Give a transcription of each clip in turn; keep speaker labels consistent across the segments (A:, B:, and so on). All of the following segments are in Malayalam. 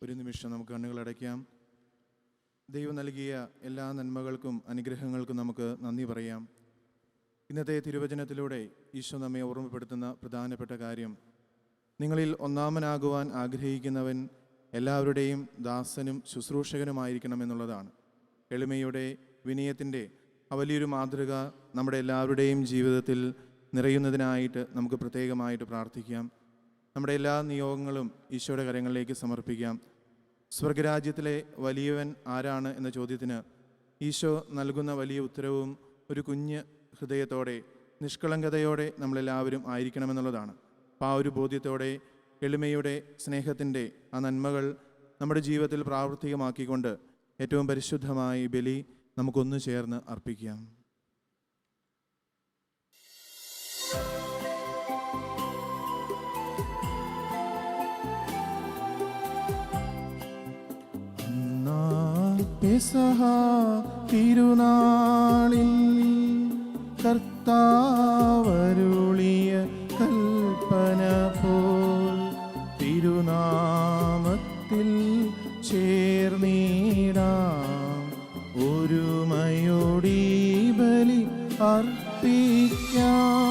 A: ഒരു നിമിഷം നമുക്ക് കണ്ണുകൾ അടയ്ക്കാം. ദൈവം നൽകിയ എല്ലാ നന്മകൾക്കും അനുഗ്രഹങ്ങൾക്കും നമുക്ക് നന്ദി പറയാം. ഇന്നത്തെ തിരുവചനത്തിലൂടെ ഈശോ നമ്മെ ഓർമ്മപ്പെടുത്തുന്ന പ്രധാനപ്പെട്ട കാര്യം, നിങ്ങളിൽ ഒന്നാമനാകുവാൻ ആഗ്രഹിക്കുന്നവൻ എല്ലാവരുടെയും ദാസനും ശുശ്രൂഷകനുമായിരിക്കണം എന്നുള്ളതാണ്. എളിമയുടെ, വിനയത്തിൻ്റെ വലിയൊരു മാതൃക നമ്മുടെ എല്ലാവരുടെയും ജീവിതത്തിൽ നിറയുന്നതിനായിട്ട് നമുക്ക് പ്രത്യേകമായിട്ട് പ്രാർത്ഥിക്കാം. നമ്മുടെ എല്ലാ നിയോഗങ്ങളും ഈശോയുടെ കരങ്ങളിലേക്ക് സമർപ്പിക്കാം. സ്വർഗരാജ്യത്തിലെ വലിയവൻ ആരാണ് എന്ന ചോദ്യത്തിന് ഈശോ നൽകുന്ന വലിയ ഉത്തരവും ഒരു കുഞ്ഞ് ഹൃദയത്തോടെ, നിഷ്കളങ്കതയോടെ നമ്മളെല്ലാവരും ആയിരിക്കണമെന്നുള്ളതാണ്. അപ്പോൾ ആ ഒരു ബോധ്യത്തോടെ, എളിമയുടെ, സ്നേഹത്തിൻ്റെ ആ നന്മകൾ നമ്മുടെ ജീവിതത്തിൽ പ്രാവർത്തികമാക്കിക്കൊണ്ട് ഏറ്റവും പരിശുദ്ധമായി ബലി നമുക്കൊന്നു ചേർന്ന് അർപ്പിക്കാം. പെസഹ തിരുനാളിൽ കർത്താവരുളിയ കൽപ്പന പോൽ തിരുനാമത്തിൽ ചേർന്നിടാം, ഒരുമയോടി ബലി അർപ്പിക്കാം.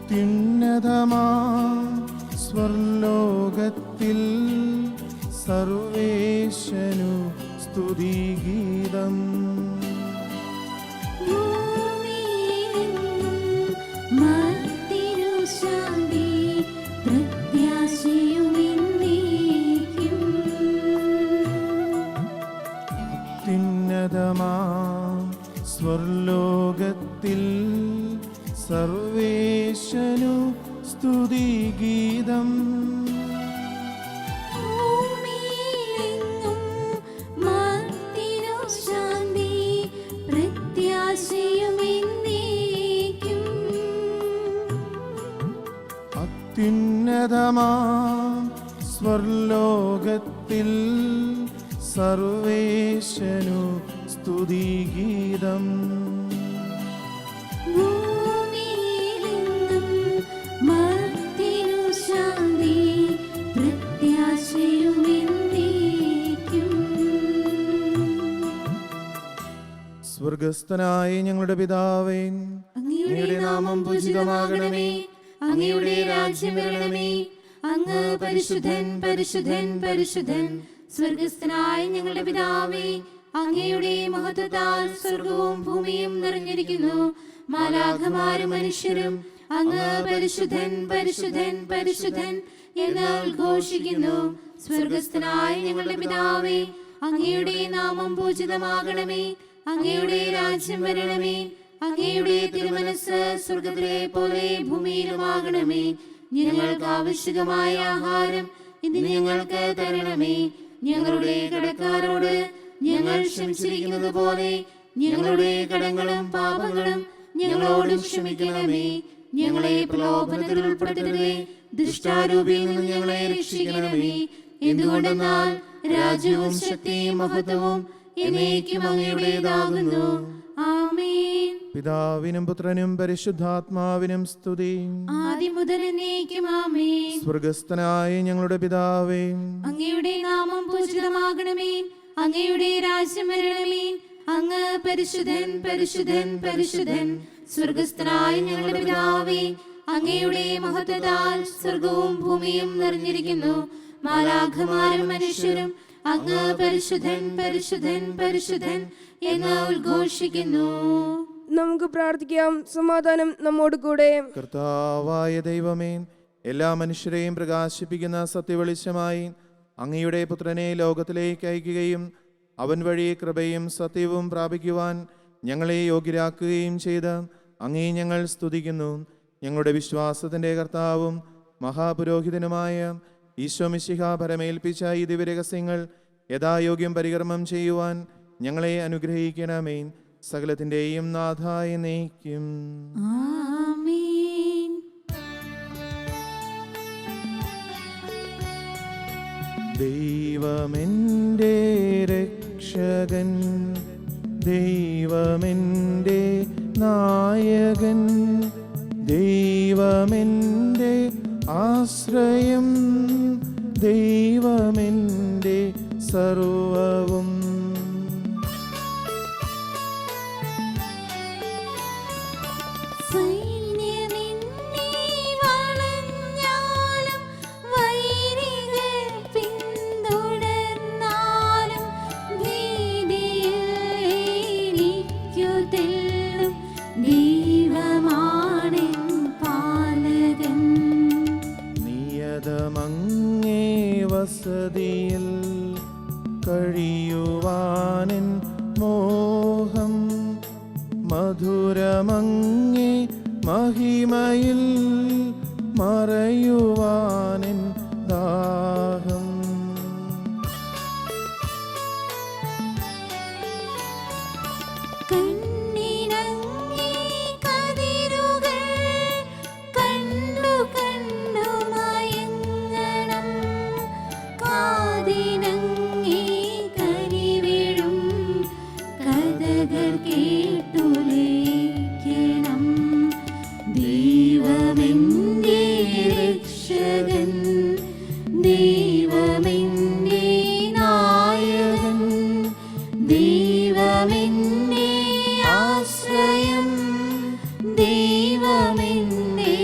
A: അത്യുന്നതമാ സ്വർലോകത്തിൽ സർവേശനു സ്തുതിഗീതം. അത്യുന്നതമാ സ്വർലോകത്തിൽ സർവേശനു സ്തുതിഗീതം. അത്യുന്നതമാ സ്വർലോകത്തിൽ സർവേശനു സ്തുതിഗീതം. സ്വർഗസ്ഥനായ ഞങ്ങളുടെ പിതാവേ, അങ്ങയുടെ നാമം പൂജിതമാകണമേ,
B: അങ്ങയുടെ രാജ്യം വരണമേ, അങ്ങ് പരിശുദ്ധൻ പരിശുദ്ധൻ പരിശുദ്ധൻ. സ്വർഗസ്ഥനായ ഞങ്ങളുടെ പിതാവേ, അങ്ങയുടെ മഹത്വത്താൽ സ്വർഗവും ഭൂമിയും നിറഞ്ഞിരിക്കുന്നു. മാലാഖമാരും മനുഷ്യരും അങ്ങ് പരിശുദ്ധൻ പരിശുദ്ധൻ പരിശുദ്ധൻ എന്ന് ഉദ്ഘോഷിക്കുന്നു. സ്വർഗസ്ഥനായ ഞങ്ങളുടെ പിതാവേ, അങ്ങയുടെ നാമം പൂജിതമാകണമേ, അങ്ങയുടെ രാജ്യം വരണമേ, അങ്ങയുടെ തിരുമനസ്സ് സ്വർഗത്തിലെ പോലെ ഭൂമിയിലുമാകണമേ. ഞങ്ങൾക്ക് ആവശ്യമായ ആഹാരം ഇന്ന് ഞങ്ങൾക്ക് തരണമേ. ഞങ്ങളുടെ കടക്കാരോട് ഞങ്ങൾ ക്ഷമിച്ചിരിക്കുന്നത് പോലെ ഞങ്ങളുടെ കടങ്ങളും പാപങ്ങളും ഞങ്ങളോടും ക്ഷമിക്കണമേ. ഞങ്ങളെ പ്രലോഭനത്തിൽ ഉൾപ്പെടുത്തരുതേ, ദുഷ്ടാരൂപിയിൽ നിന്ന് ഞങ്ങളെ രക്ഷിക്കണമേ. എന്തുകൊണ്ടെന്നാൽ രാജ്യവും ശക്തിയും മഹത്വവും എന്നേക്കും അങ്ങയുടേതാകുന്നു. ആമേൻ.
A: പിതാവിനും പുത്രനും പരിശുദ്ധാത്മാവിനും സ്തുതി.
B: ആദ്യം മുതൽ എന്നേക്കും ആമേൻ.
A: സ്വർഗസ്ഥനായ ഞങ്ങളുടെ പിതാവേ,
B: അങ്ങയുടെ നാമം പൂജിതമാകണമേ. അങ്ങയുടെ രാജ്യം വരണമേ. അങ്ങ് പരിശുദ്ധൻ പരിശുദ്ധൻ പരിശുദ്ധൻ. സ്വർഗസ്ഥനായ ഞങ്ങളുടെ പിതാവേ, അങ്ങയുടെ മഹത്വത്താൽ സ്വർഗവും ഭൂമിയും നിറഞ്ഞിരിക്കുന്നു. മാലാഖമാരും മനുഷ്യരും അങ്ങ് പരിശുദ്ധൻ പരിശുദ്ധൻ പരിശുദ്ധൻ എന്ന് ഉദ്ഘോഷിക്കുന്നു.
C: നമുക്ക് പ്രാർത്ഥിക്കാം. സമാധാനം നമ്മോട് കൂടെ.
A: കർത്താവായ ദൈവമേ, എല്ലാ മനുഷ്യരെയും പ്രകാശിപ്പിക്കുന്ന സത്യവെളിച്ചമായി അങ്ങയുടെ പുത്രനെ ലോകത്തിലേക്ക് അയക്കുകയും അവൻ വഴി കൃപയും സത്യവും പ്രാപിക്കുവാൻ ഞങ്ങളെ യോഗ്യരാക്കുകയും ചെയ്ത് അങ്ങേ ഞങ്ങൾ സ്തുതിക്കുന്നു. ഞങ്ങളുടെ വിശ്വാസത്തിൻ്റെ കർത്താവും മഹാപുരോഹിതനുമായ ഈശോ മിശിഹ പരമേൽപ്പിച്ച ഈ ദിവ്യരഹസ്യങ്ങൾ യഥായോഗ്യം പരികർമ്മം ചെയ്യുവാൻ ഞങ്ങളെ അനുഗ്രഹിക്കണമേ. സകലത്തിൻ്റെയും നാഥായ എന്നേക്കും.
B: ആമേൻ.
A: ദൈവമെൻ്റെ രക്ഷകൻ, ദൈവമെൻ്റെ നായകൻ, ദൈവമെൻ്റെ ആശ്രയം, ദൈവമെൻ്റെ സർവവും.
B: സൈന്യമെന്നെ വളഞ്ഞാലും വൈരികൾ പിന്തുടർന്നാലും ഭീതിയിൽ എനിക്കു തെല്ലും ദൈവമാണെൻ പാലകൻ.
A: നിയതമങ്ങേ വസതിയിൽ കഴിയുവാനെൻ മോഹം, മധുരമങ്ങേ മഹിമയിൽ മറയുവാനെൻ ദാഹം.
B: കണ്ണിനങ്ങേ കതിരുകൾ കണ്ടു കണ്ടു മയങ്ങണം. കാതിനങ്ങേ കരിവിഴും കഥകൾ കേട്ടു ലയിക്കണം. ദൈവമെൻ്റെ രക്ഷകൻ, ദൈവമെൻ്റെ നായകൻ, ദൈവമെൻ്റെ ആശ്രയം, ദൈവമെൻ്റെ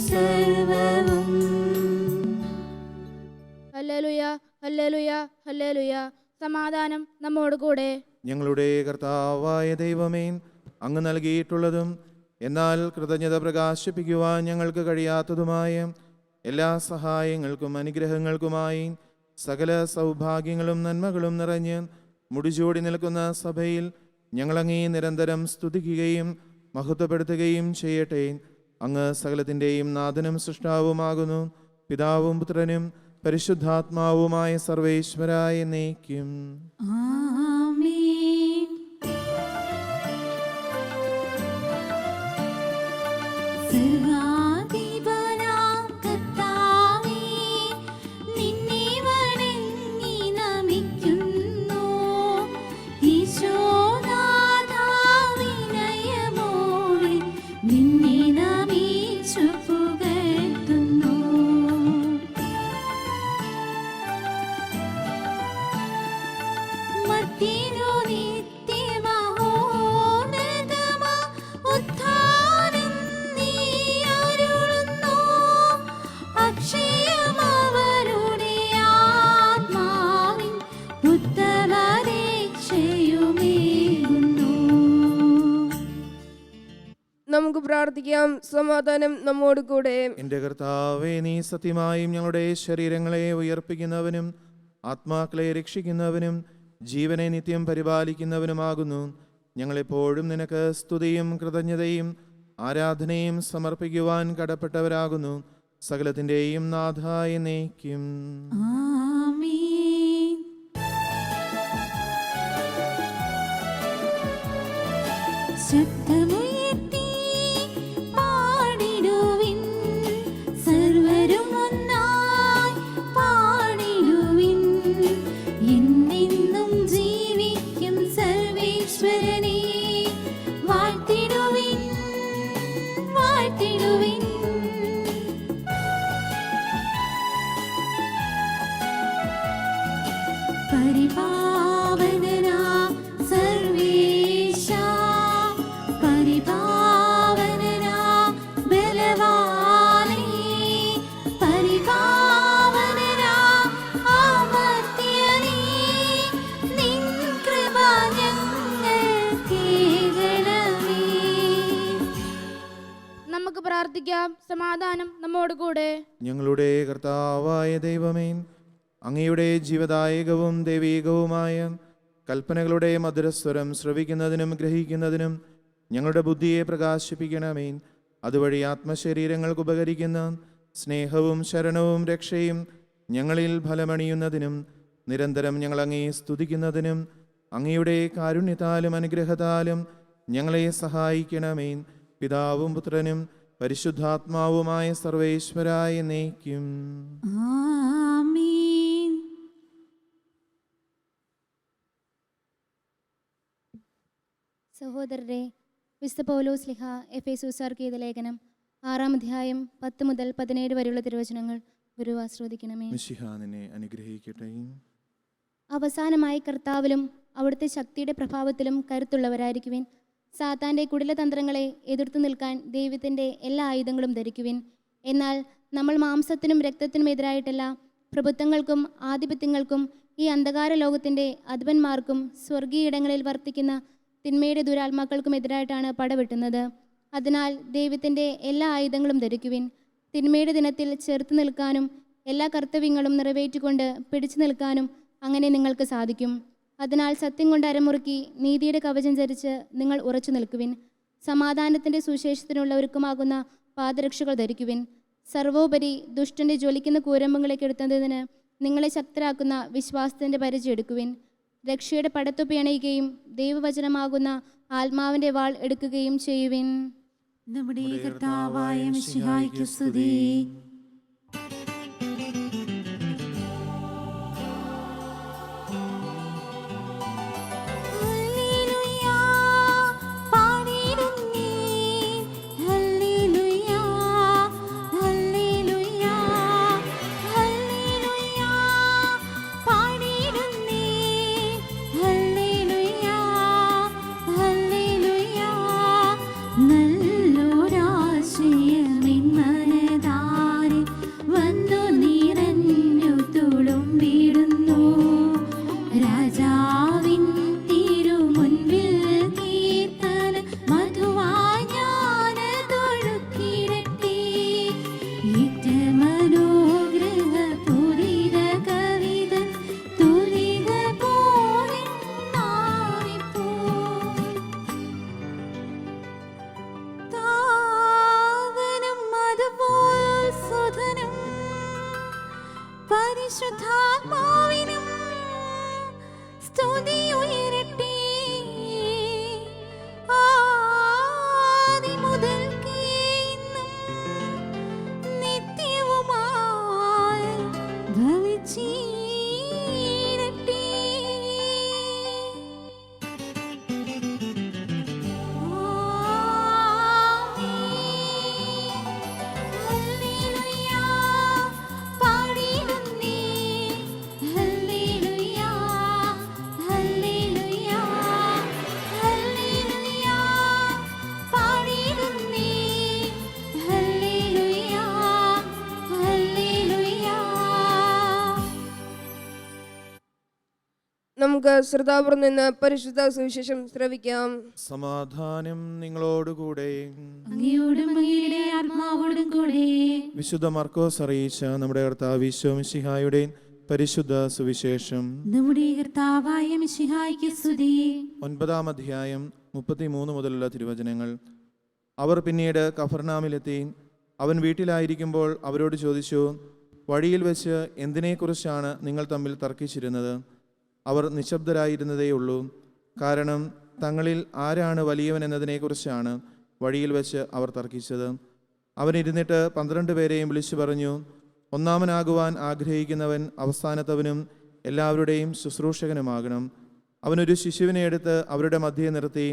B: സർവവും.
C: Hallelujah hallelujah hallelujah. സമാധാനം നമ്മോട് കൂടെ.
A: ഞങ്ങളുടെ കർത്താവായ ദൈവമേ, അങ്ങ് നൽകിയിട്ടുള്ളതും എന്നാൽ കൃതജ്ഞത പ്രകാശിപ്പിക്കുവാൻ ഞങ്ങൾക്ക് കഴിയാത്തതുമായ എല്ലാ സഹായങ്ങൾക്കും അനുഗ്രഹങ്ങൾക്കുമായി സകല സൗഭാഗ്യങ്ങളും നന്മകളും നിറഞ്ഞ് മുടിചൂടി നിൽക്കുന്ന സഭയിൽ ഞങ്ങളങ്ങേ നിരന്തരം സ്തുതിക്കുകയും മഹത്വപ്പെടുത്തുകയും ചെയ്യട്ടെ. അങ്ങ് സകലത്തിൻ്റെയും നാഥനും സൃഷ്ടാവുമാകുന്നു. പിതാവും പുത്രനും പരിശുദ്ധാത്മാവുമായ സർവേശ്വരായ എന്നേക്കും.
B: ആമേൻ. സർവാധിപനാം കർത്താവേ, നിന്നെ വണങ്ങി നമിക്കുന്നു. ഈശോനാഥാ, വിനയമോടെ നിന്നെ നമിച്ചു പുകഴ്ത്തുന്നു. മർത്യനു നിത്യമഹോന്നതമാ ഉദ്ധാനം നീ അരുളുന്നു. അക്ഷയമവരുടെ ആത്മാവിൻ ഉത്തമരക്ഷയുമേകുന്നു.
C: നമുക്ക് പ്രാർത്ഥിക്കാം. സമാധാനം നമ്മോട് കൂടെ.
A: എൻ്റെ കർത്താവേ, നീ സത്യമായും ഞങ്ങളുടെ ശരീരങ്ങളെ ഉയർപ്പിക്കുന്നവനും ആത്മാക്കളെ രക്ഷിക്കുന്നവനും ജീവനെ നിത്യം പരിപാലിക്കുന്നവനുമാകുന്നു. ഞങ്ങളെപ്പോഴും നിനക്ക് സ്തുതിയും കൃതജ്ഞതയും ആരാധനയും സമർപ്പിക്കുവാൻ കടപ്പെട്ടവരാകുന്നു. സകലത്തിൻ്റെയും നാഥായ എന്നേക്കും.
B: ആമേൻ. ശബ്ദമുയർത്തി പാടിടുവിൻ, സർവരും ഒന്നായി പാടിടുവിൻ. എന്നെന്നും ജീവിക്കും സർവേശ്വരനെ വാഴ്ത്തിടുവിൻ.
C: പ്രാർത്ഥിക്കാം. സമാധാനം നമ്മോടുകൂടെ.
A: ഞങ്ങളുടെ കർത്താവായ ദൈവമേ, അങ്ങയുടെ ജീവദായകവും ദൈവീകവുമായ കൽപ്പനകളുടെ മധുരസ്വരം ശ്രവിക്കുന്നതിനും ഗ്രഹിക്കുന്നതിനും ഞങ്ങളുടെ ബുദ്ധിയെ പ്രകാശിപ്പിക്കണമേ. അതുവഴി ആത്മശരീരങ്ങൾക്ക് ഉപകരിക്കുന്ന സ്നേഹവും ശരണവും രക്ഷയും ഞങ്ങളിൽ ഫലമണിയുന്നതിനും നിരന്തരം ഞങ്ങൾ അങ്ങയെ സ്തുതിക്കുന്നതിനും അങ്ങയുടെ കാരുണ്യത്താലും അനുഗ്രഹത്താലും ഞങ്ങളെ സഹായിക്കണമേ. പിതാവും പുത്രനും പരിശുദ്ധാത്മാവുമായ സർവേശ്വരായ എന്നേക്കും.
B: ആമേൻ.
D: സഹോദരരെ, വിശുദ്ധ പൗലോസ് ശ്ലീഹ എഫേസൂസാർക്ക് എഴുതിയ ലേഖനം 6-ാം അധ്യായം 10 മുതൽ 17 വരെയുള്ള തിരുവചനങ്ങൾ ഗുരു ആസ്വദിക്കണമേ.
A: മിശിഹാ നിന്നെ അനുഗ്രഹിക്കട്ടെ.
D: അവസാനമായി കർത്താവിലും അവിടുത്തെ ശക്തിയുടെ പ്രഭാവത്തിലും കരുത്തുള്ളവരായിരിക്കുവിൻ. സാത്താൻ്റെ കുടിലതന്ത്രങ്ങളെ എതിർത്തു നിൽക്കാൻ ദൈവത്തിൻ്റെ എല്ലാ ആയുധങ്ങളും ധരിക്കുവിൻ. എന്നാൽ നമ്മൾ മാംസത്തിനും രക്തത്തിനും എതിരായിട്ടല്ല, പ്രഭുത്വങ്ങൾക്കും ആധിപത്യങ്ങൾക്കും ഈ അന്ധകാര ലോകത്തിൻ്റെ അധിപന്മാർക്കും സ്വർഗീയ ഇടങ്ങളിൽ വർത്തിക്കുന്ന തിന്മയുടെ ദുരാത്മാക്കൾക്കും എതിരായിട്ടാണ് പടവെട്ടുന്നത്. അതിനാൽ ദൈവത്തിൻ്റെ എല്ലാ ആയുധങ്ങളും ധരിക്കുവിൻ. തിന്മയുടെ ദിനത്തിൽ ചെറുത്തു നിൽക്കാനും എല്ലാ കർത്തവ്യങ്ങളും നിറവേറ്റിക്കൊണ്ട് പിടിച്ചു നിൽക്കാനും അങ്ങനെ നിങ്ങൾക്ക് സാധിക്കും. അതിനാൽ സത്യം കൊണ്ട് അരമുറുക്കി നീതിയുടെ കവചം ധരിച്ച് നിങ്ങൾ ഉറച്ചു നിൽക്കുവിൻ. സമാധാനത്തിൻ്റെ സുവിശേഷത്തിനുള്ള ഒരുക്കമാകുന്ന പാദരക്ഷകൾ ധരിക്കുവിൻ. സർവോപരി ദുഷ്ടൻ്റെ ജ്വലിക്കുന്ന കൂരമ്പങ്ങളെ കെടുത്തുന്നതിന് നിങ്ങളെ ശക്തരാക്കുന്ന വിശ്വാസത്തിൻ്റെ പരിചയം എടുക്കുവിൻ. രക്ഷയുടെ പടത്തൊപ്പി അണയുകയും ദൈവവചനമാകുന്ന ആത്മാവിൻ്റെ വാൾ എടുക്കുകയും ചെയ്യുവിൻ.
B: നമ്മുടെ കർത്താവായ മിശിഹായ്ക്ക് സ്തുതി. പരിശുദ്ധാത്മാവിനും സ്തുതി ഉയരട്ടെ, ആദിമുതൽക്കേ ഇന്നും നിത്യവുമായി ഭവിച്ചിടട്ടെ.
C: നമുക്ക് ശ്രദ്ധാപൂർവം നിന്ന് പരിശുദ്ധ സുവിശേഷം ശ്രവിക്കാം.
A: സമാധാനം നിങ്ങളോടുകൂടെ.
B: അങ്ങയോടും അങ്ങയുടെ ആത്മാവോടും കൂടെ.
A: വിശുദ്ധ മർക്കോസ് അറിയിച്ച നമ്മുടെ കർത്താവ് ഈശോ മിശിഹായുടെ പരിശുദ്ധ സുവിശേഷം.
B: നമ്മുടെ കർത്താവായ മിശിഹായ്ക്ക് സ്തുതി.
A: 9-ാം അധ്യായം 33 മുതലുള്ള തിരുവചനങ്ങൾ. അവർ പിന്നീട് കഫർനാമിലെത്തി. അവൻ വീട്ടിലായിരിക്കുമ്പോൾ അവരോട് ചോദിച്ചു, വഴിയിൽ വെച്ച് എന്തിനെക്കുറിച്ചാണ് നിങ്ങൾ തമ്മിൽ തർക്കിച്ചിരുന്നത്? അവർ നിശബ്ദരായിരുന്നതേയുള്ളൂ. കാരണം തങ്ങളിൽ ആരാണ് വലിയവൻ എന്നതിനെക്കുറിച്ചാണ് വഴിയിൽ വെച്ച് അവർ തർക്കിച്ചത്. അവൻ ഇരുന്നിട്ട് 12 പേരെയും വിളിച്ചു പറഞ്ഞു, ഒന്നാമനാകുവാൻ ആഗ്രഹിക്കുന്നവൻ അവസാനത്തവനും എല്ലാവരുടെയും ശുശ്രൂഷകനുമാകണം. അവനൊരു ശിശുവിനെ എടുത്ത് അവരുടെ മധ്യേ നിർത്തി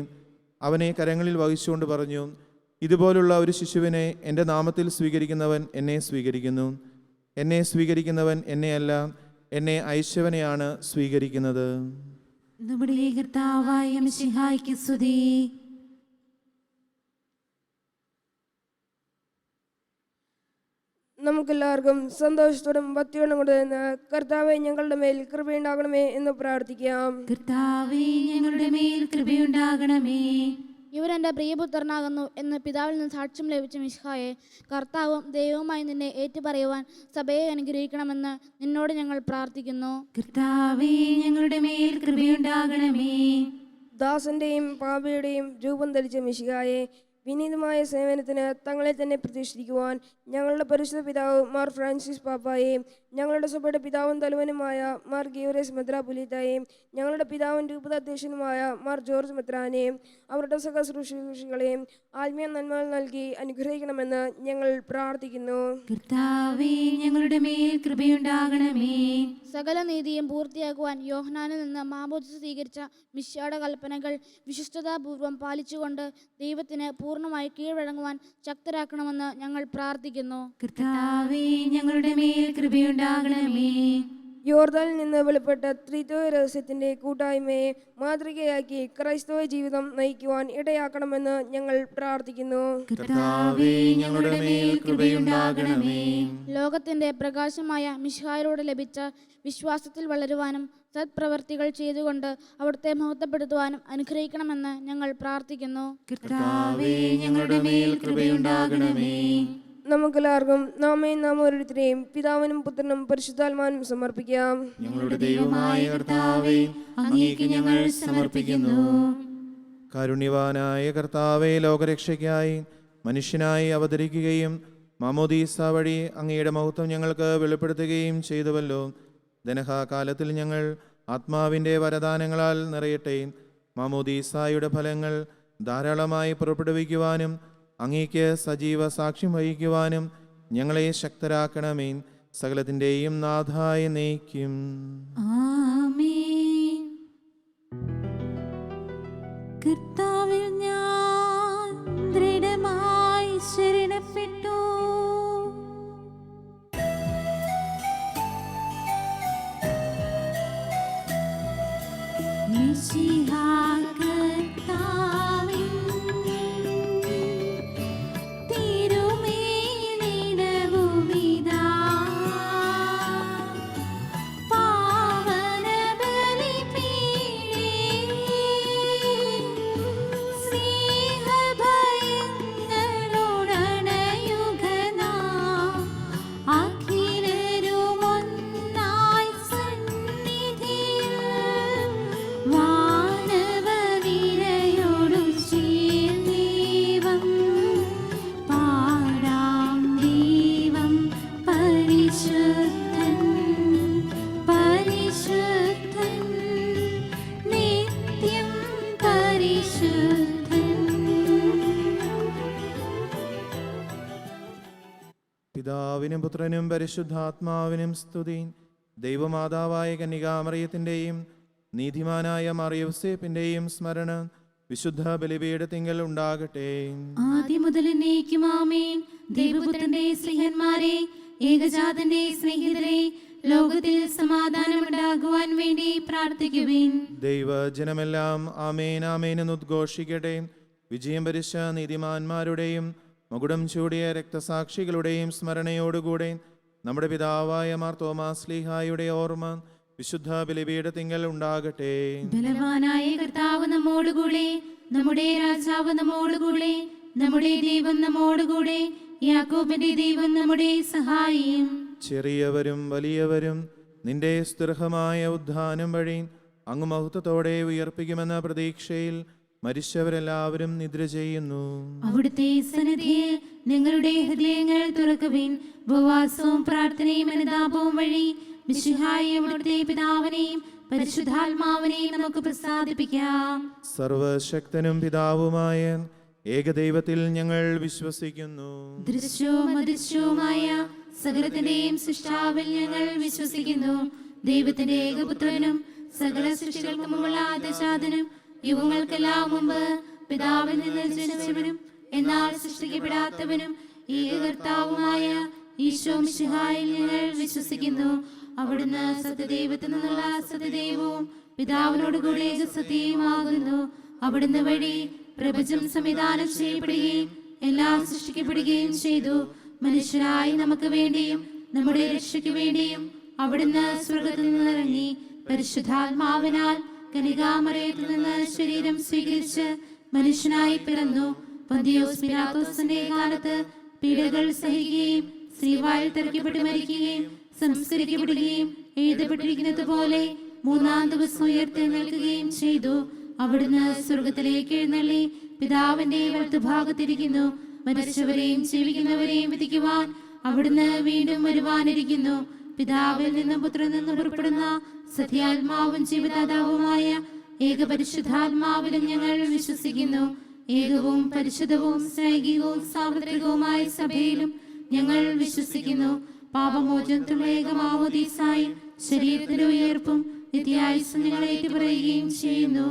A: അവനെ കരങ്ങളിൽ വഹിച്ചുകൊണ്ട് പറഞ്ഞു, ഇതുപോലുള്ള ഒരു ശിശുവിനെ എൻ്റെ നാമത്തിൽ സ്വീകരിക്കുന്നവൻ എന്നെ സ്വീകരിക്കുന്നു. എന്നെ സ്വീകരിക്കുന്നവൻ എന്നെയല്ല, എന്നെ അയച്ചവനെയാണ് സ്വീകരിക്കുന്നത്.
B: നമ്മുടെ കർത്താവായ മിശിഹായ്ക്ക് സ്തുതി.
C: നമുക്കെല്ലാവർക്കും സന്തോഷത്തോടും ഭക്തിയോടും കൂടെ നിന്ന് കർത്താവെ ഞങ്ങളുടെ മേൽ കൃപയുണ്ടാകണമേ എന്ന് പ്രാർത്ഥിക്കാം.
B: കർത്താവേ ഞങ്ങളുടെ മേൽ കൃപയുണ്ടാകണമേ.
E: ഇവരെൻ്റെ പ്രിയപുത്രനാകുന്നു എന്ന് പിതാവിൽ നിന്ന് സാക്ഷ്യം ലഭിച്ച മിശിഹായെ, കർത്താവും ദൈവവുമായി നിന്നെ ഏറ്റുപറയുവാൻ സഭയെ അനുഗ്രഹിക്കണമെന്ന് നിന്നോട് ഞങ്ങൾ പ്രാർത്ഥിക്കുന്നു.
B: കർത്താവേ, ഞങ്ങളുടെ മേൽ കൃപയുണ്ടാകണമേ.
C: ദാസന്റെയും പാപിയുടെയും രൂപം ധരിച്ച മിശിഹായെ, വിനീതമായ സേവനത്തിന് തങ്ങളെ തന്നെ പ്രതിഷ്ഠിക്കുവാൻ ഞങ്ങളുടെ പരിശുദ്ധ പിതാവ് മാർ ഫ്രാൻസിസ് പാപ്പായെയും ഞങ്ങളുടെ സഭയുടെ പിതാവും തലവനുമായ മാർ ഗീവറേസ് മെത്രാപ്പൊലീത്തായെയും ഞങ്ങളുടെ പിതാവും രൂപതാധ്യക്ഷനുമായ മാർ ജോർജ് മെത്രാനെയും അവരുടെ സഹശുശ്രൂഷികളെയും ആത്മീയ നന്മകൾ നൽകി അനുഗ്രഹിക്കണമെന്ന് ഞങ്ങൾ പ്രാർത്ഥിക്കുന്നു.
B: കർത്താവേ, ഞങ്ങളുടെ മേൽ കൃപയുണ്ടാകണമേ.
E: സകല നീതിയും പൂർത്തിയാക്കുവാൻ യോഹന്നാനിൽ നിന്ന് മാമോദിസ സ്വീകരിച്ച മിശിഹായുടെ കൽപ്പനകൾ വിശിഷ്ടതാപൂർവം പാലിച്ചുകൊണ്ട് ദൈവത്തിന് പൂർണ്ണമായി കീഴ്വഴങ്ങുവാൻ ശക്തരാക്കണമെന്ന് ഞങ്ങൾ പ്രാർത്ഥിക്കുന്നു.
B: കർത്താവേ, ഞങ്ങളുടെ മേൽ കൃപയുണ്ടാകണമേ.
C: യോർദാനിൽ നിന്ന് വെളിപ്പെട്ട ത്രിത്വ രഹസ്യത്തിന്റെ കൂട്ടായ്മയെ മാതൃകയാക്കി ക്രൈസ്തവ ജീവിതം നയിക്കുവാൻ ഇടയാക്കണമെന്ന് ഞങ്ങൾ പ്രാർത്ഥിക്കുന്നു.
A: കർത്താവേ, ഞങ്ങളുടെ മേൽ കൃപയുണ്ടാകണമേ.
E: ലോകത്തിന്റെ പ്രകാശമായ മിശിഹായിലൂടെ ലഭിച്ച വിശ്വാസത്തിൽ വളരുവാനും സത്പ്രവർത്തികൾ ചെയ്തുകൊണ്ട് അവിടുത്തെ മഹത്വപ്പെടുത്തുവാനും അനുഗ്രഹിക്കണമെന്ന് ഞങ്ങൾ പ്രാർത്ഥിക്കുന്നു.
B: കർത്താവേ, ഞങ്ങളുടെ മേൽ കൃപയുണ്ടാകണമേ.
C: നമുക്കെല്ലാവർക്കും നാം ഓരോരുത്തരെയും പിതാവിനും പുത്രനും പരിശുദ്ധാത്മാവിനും സമർപ്പിക്കാം.
A: ഞങ്ങളുടെ ദൈവമായ കർത്താവേ, അങ്ങേക്ക് ഞങ്ങൾ സമർപ്പിക്കുന്നു. കാരുണ്യവാനായ കർത്താവേ, ലോകരക്ഷയ്ക്കായി മനുഷ്യനായി അവതരിക്കുകയും മാമോദീസ വഴി അങ്ങയുടെ മഹത്വം ഞങ്ങൾക്ക് വെളിപ്പെടുത്തുകയും ചെയ്തുവല്ലോ. ദനഹാകാലത്തിൽ ഞങ്ങൾ ആത്മാവിൻ്റെ വരദാനങ്ങളാൽ നിറയട്ടെ. മാമോദീസായുടെ ഫലങ്ങൾ ധാരാളമായി പുറപ്പെടുവിക്കുവാനും അങ്ങേക്ക് സജീവ സാക്ഷ്യം വഹിക്കുവാനും ഞങ്ങളെ ശക്തരാക്കണമേ. സകലത്തിൻ്റെയും നാഥായ നയിക്കും.
B: ആമേൻ. കർത്താവിൽ ഞാൻ ദൃഢമായി ശരണപ്പെട്ടു. മിശിഹാ കർത്താവിൻ
A: പിതാവിനും പുത്രനും പരിശുദ്ധാത്മാവിനും സ്തുതി. ദൈവമാതാവായ കന്യകാമറിയത്തിൻ്റെയും നീതിമാനായ മറിയൗസേപ്പിൻ്റെയും സ്മരണ വിശുദ്ധ ബലിപീഠത്തിങ്കൽ ഉണ്ടാകട്ടെ.
B: ആദ്യം മുതൽ എന്നേക്കും ആമേൻ. ദൈവപുത്രന്റെ സ്നേഹന്മാരെ, ഏകജാതന്റെ സ്നേഹിതരെ, ലോകത്തിൽ സമാധാനമുണ്ടാകുവാൻ വേണ്ടി പ്രാർത്ഥിക്കുവിൻ.
A: ദൈവജനമെല്ലാം ആമേൻ ആമേൻ എന്ന് ഉദ്ഘോഷിക്കട്ടെ. വിജയം വരിച്ച നീതിമാന്മാരുടെയും മകുടം ചൂടിയ രക്തസാക്ഷികളുടെയും സ്മരണയോടുകൂടെ നമ്മുടെ പിതാവായ മാർ തോമാസ് ശ്ലീഹായുടെ ഓർമ്മ വിശുദ്ധ ബലിപീഠത്തിങ്കൽ ഉണ്ടാകട്ടെ.
B: ബലവാനായ കർത്താവ് നമ്മോടുകൂടെ, നമ്മുടെ രാജാവ് നമ്മോടുകൂടെ, നമ്മുടെ ദൈവം നമ്മോടുകൂടെ, യാക്കോബിന്റെ ദൈവം നമ്മുടെ സഹായിയും.
A: ചെറിയവരും വലിയവരും നിന്റെ സ്തുർഹമായ ഉദ്ധാനം വഴി അങ്ങ് മഹത്വത്തോടെ ഉയർപ്പിക്കുമെന്ന പ്രതീക്ഷയിൽ മരിച്ചവരെല്ലാവരും നിദ്ര ചെയ്യുന്നു.
B: അവിടുത്തെ സന്നിധിയിൽ നിങ്ങളുടെ ഹൃദയങ്ങൾ തുറക്കുവിൻ. ഉപവാസവും പ്രാർത്ഥനയും അനുതാപവും വഴി മിശിഹായെയും അവിടുത്തെ പിതാവിനെയും പരിശുദ്ധാത്മാവിനെയും നമുക്ക് പ്രസാദിപ്പിക്കാം.
A: സർവശക്തനും പിതാവുമായ ഏകദൈവത്തിൽ ഞങ്ങൾ വിശ്വസിക്കുന്നു.
B: ദൃശ്യവും അദൃശ്യവുമായ സകലത്തിന്റെയും സൃഷ്ടാവിൽ ഞങ്ങൾ വിശ്വസിക്കുന്നു. ദൈവത്തിന്റെ ഏകപുത്രനും സകല സൃഷ്ടികൾക്കും മുമ്പുള്ള ആദ്യജാതനും യുഗങ്ങൾക്കെല്ലാം മുമ്പ് പിതാവിൽ നിന്ന് ജനിച്ചവനും എന്നാൽ സൃഷ്ടിക്കപ്പെടാത്തവനും ഏകകർത്താവുമായ ഈശോ മിശിഹായിൽ ഞങ്ങൾ വിശ്വസിക്കുന്നു. അവിടുന്ന് സത്യദൈവത്തിൽ നിന്നുള്ള സത്യദൈവവും പിതാവിനോടുകൂടെ സത്യവുമാകുന്നു. അവിടുന്ന് വഴി പ്രപഞ്ചം സംവിധാനം ചെയ്യപ്പെടുകയും എല്ലാം സൃഷ്ടിക്കപ്പെടുകയും ചെയ്തു. മനുഷ്യരായി നമുക്ക് വേണ്ടിയും നമ്മുടെ രക്ഷയ്ക്ക് വേണ്ടിയും അവിടുന്ന് സ്വർഗത്തിൽ നിന്നിറങ്ങി പരിശുദ്ധാത്മാവിനാൽ കന്യകാമറിയത്തിൽ നിന്ന് ശരീരം സ്വീകരിച്ച് മനുഷ്യനായി പിറന്നു. പന്തിയോസ് പിലാത്തോസിന്റെ കാലത്ത് പീഡകൾ സഹിക്കുകയും ശ്രീവായിൽ തറയ്ക്കപ്പെട്ട് മരിക്കുകയും സംസ്കരിക്കപ്പെടുകയും എഴുതപ്പെട്ടിരിക്കുന്നത് പോലെ മൂന്നാം ദിവസം ഉയർത്തെഴുന്നേൽക്കുകയും ചെയ്തു. അവിടുന്ന് സ്വർഗത്തിലേക്ക് എഴുന്നള്ളി പിതാവിന്റെ വലത്തുഭാഗത്തിരിക്കുന്നു. മരിച്ചവരെയും ജീവിക്കുന്നവരെയും വിധിക്കുവാൻ അവിടുന്ന് വീണ്ടും വരുവാനിരിക്കുന്നു. പിതാവിൽ നിന്നും പുത്രനിൽ നിന്നും പുറപ്പെടുന്ന സത്യാത്മാവും ജീവദാതാവുമായ ഏകപരിശുദ്ധാത്മാവിലും ഞങ്ങൾ വിശ്വസിക്കുന്നു. ഏകവും പരിശുദ്ധവും സ്നേഹികവും സാർവത്രികവുമായ സഭയിലും ഞങ്ങൾ വിശ്വസിക്കുന്നു. പാപമോചനത്തിനുള്ള ഏകമാമോദീസായും ശരീരത്തിന്റെ ഉയർപ്പും നിത്യായുസ്സും ഞങ്ങൾ ഏറ്റുപറയുകയും ചെയ്യുന്നു.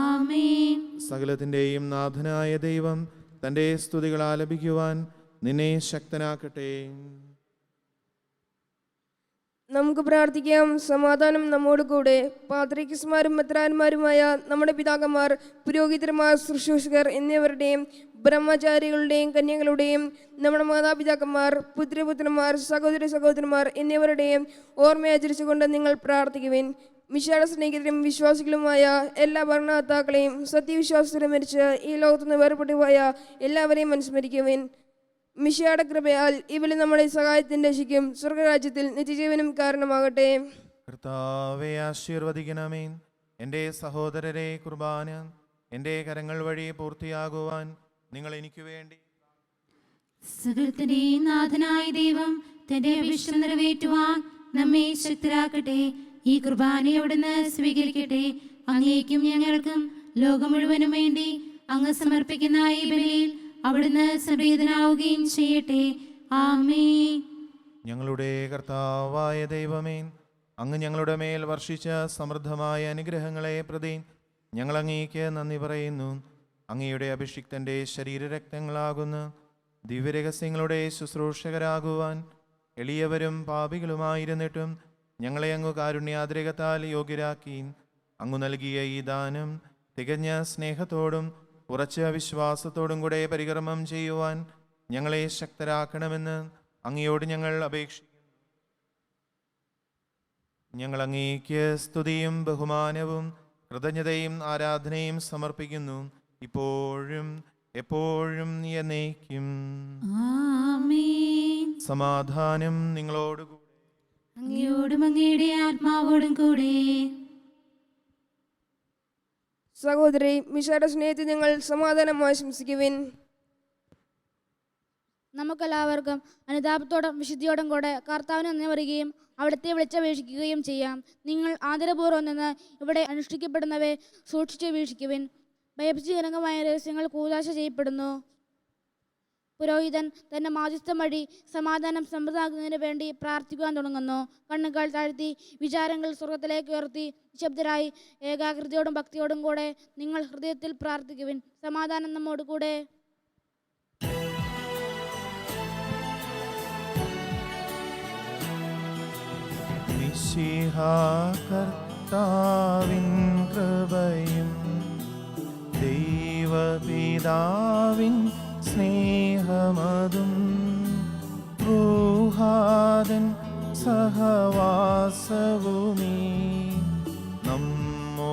B: ആമേൻ.
A: സകലത്തിന്റെയും നാഥനായ ദൈവം തന്റെ സ്തുതികൾ ആലപിക്കുവാൻ നിന്നെ ശക്തനാക്കട്ടെ.
C: നമുക്ക് പ്രാർത്ഥിക്കാം. സമാധാനം നമ്മോട് കൂടെ. പാത്രികസ്മാരും മെത്രാന്മാരുമായ നമ്മുടെ പിതാക്കന്മാർ, പുരോഹിതന്മാർ, ശുശ്രൂഷകർ എന്നിവരുടെയും ബ്രഹ്മചാരികളുടെയും കന്യകളുടെയും നമ്മുടെ മാതാപിതാക്കന്മാർ, പുത്രപുത്രന്മാർ, സഹോദരി സഹോദരന്മാർ എന്നിവരുടെയും ഓർമ്മയാചരിച്ചുകൊണ്ട് നിങ്ങൾ പ്രാർത്ഥിക്കുവിൻ. മിശിഹായുടെ സ്നേഹിതരും വിശ്വാസികളുമായ എല്ലാ ഭരണകർത്താക്കളെയും സത്യവിശ്വാസത്തിലും മരിച്ച് ഈ ലോകത്തുനിന്ന് വേർപെട്ടു പോയ എല്ലാവരെയും അനുസ്മരിക്കുവിൻ. മിശിഹായുടെ കൃപയാൽ ഇവരിൽ നമ്മുടെ സഹായത്തിന്റെ ശിക്കും സ്വർഗരാജ്യത്തിൽ നിത്യജീവനും കാരണമാകട്ടെ.
A: കർത്താവെ ആശീർവദിക്കണമേ. എൻ്റെ സഹോദരരെ, കുർബാന എൻ്റെ കരങ്ങൾ വഴി പൂർത്തിയാകുവാൻ നിങ്ങൾ എനിക്ക് വേണ്ടി.
B: സകലത്തിന്റെയും നാഥനായ ദൈവം തന്റെ അഭിഷ്ടം നിറവേറ്റുവാൻ നമ്മെ ശക്തരാക്കട്ടെ. ഈ കുർബാന അവിടുന്ന് സ്വീകരിക്കട്ടെ. അങ്ങേക്കും ഞങ്ങൾക്കും ലോകം മുഴുവനും വേണ്ടി അങ്ങ് സമർപ്പിക്കുന്ന ഈ ബലിയിൽ അവിടുന്ന് സംപ്രീതനാവുകയും ചെയ്യട്ടെ. ആമേൻ.
A: ഞങ്ങളുടെ കർത്താവായ ദൈവമേ, അങ്ങ് ഞങ്ങളുടെ മേൽ വർഷിച്ച സമൃദ്ധമായ അനുഗ്രഹങ്ങളെ പ്രതി ഞങ്ങൾ അങ്ങേക്ക് നന്ദി പറയുന്നു. അങ്ങയുടെ അഭിഷിക്തന്റെ ശരീരരക്തങ്ങളാകുന്ന ദിവ്യരഹസ്യങ്ങളുടെ ശുശ്രൂഷകരാകുവാൻ എളിയവരും പാപികളുമായിരുന്നിട്ടും ഞങ്ങളെ അങ്ങ് കാരുണ്യാതിരകത്താൽ യോഗ്യരാക്കി. അങ്ങ് നൽകിയ ഈ ദാനം തികഞ്ഞ സ്നേഹത്തോടും ഉറച്ച വിശ്വാസത്തോടും കൂടെ പരികർമ്മം ചെയ്യുവാൻ ഞങ്ങളെ ശക്തരാക്കണമെന്ന് അങ്ങയോട് ഞങ്ങൾ അപേക്ഷിക്കുന്നു. ഞങ്ങൾ അങ്ങേക്ക് സ്തുതിയും ബഹുമാനവും കൃതജ്ഞതയും ആരാധനയും സമർപ്പിക്കുന്നു, ഇപ്പോഴും എപ്പോഴും എന്നേക്കും.
B: ആമേൻ.
A: സമാധാനം നിങ്ങളോടുകൂടെ.
B: അങ്ങയോടും അങ്ങയുടെ ആത്മാവോടും കൂടെ.
C: സഹോദരി, മിശിഹായുടെ സ്നേഹത്തിൽ നിങ്ങൾ സമാധാനം ആശംസിക്കുവിൻ.
E: നമുക്കെല്ലാവർക്കും അനുതാപത്തോടും വിശുദ്ധിയോടും കൂടെ കർത്താവിനെ നന്ദി പറയുകയും അവിടുത്തെ വിളിച്ചപേക്ഷിക്കുകയും ചെയ്യാം. നിങ്ങൾ ആദരപൂർവ്വം നിന്ന് ഇവിടെ അനുഷ്ഠിക്കപ്പെടുന്നവയെ സൂക്ഷിച്ച് വീക്ഷിക്കുവിൻ. ഭയഭീതിജനകമായ രഹസ്യങ്ങൾ കൂദാശ ചെയ്യപ്പെടുന്നു. പുരോഹിതൻ തന്റെ മാധ്യസ്ഥം വഴി സമാധാനം സമ്മതമാക്കുന്നതിന് വേണ്ടി പ്രാർത്ഥിക്കുവാൻ തുടങ്ങുന്നു. കണ്ണുകൾ താഴ്ത്തി വിചാരങ്ങൾ സ്വർഗത്തിലേക്ക് ഉയർത്തി നിശബ്ദരായി ഏകാഗ്രതയോടും ഭക്തിയോടും കൂടെ നിങ്ങൾ ഹൃദയത്തിൽ പ്രാർത്ഥിക്കുവിൻ. സമാധാനം നമ്മോട് കൂടെ.
A: കർത്താവിൻ കൃപയും ദൈവപിതാവിൻ സ്നേഹമതും റൂഹാദൻ സഹവാസവുമീ നമ്മോടൊത്തുണ്ടാകട്ടെ.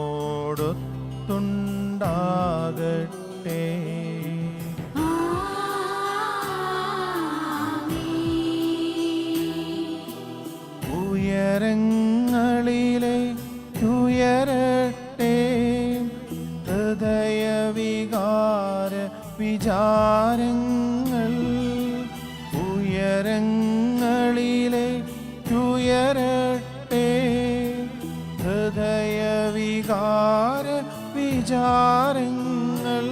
A: ഉയരങ്ങളിലെ ഉയരട്ടെ ഹൃദയവികാര വിചാരങ്ങൾ, ഉയരങ്ങളിലെ ഉയരട്ടെ ഹൃദയവികാര വിചാരങ്ങൾ.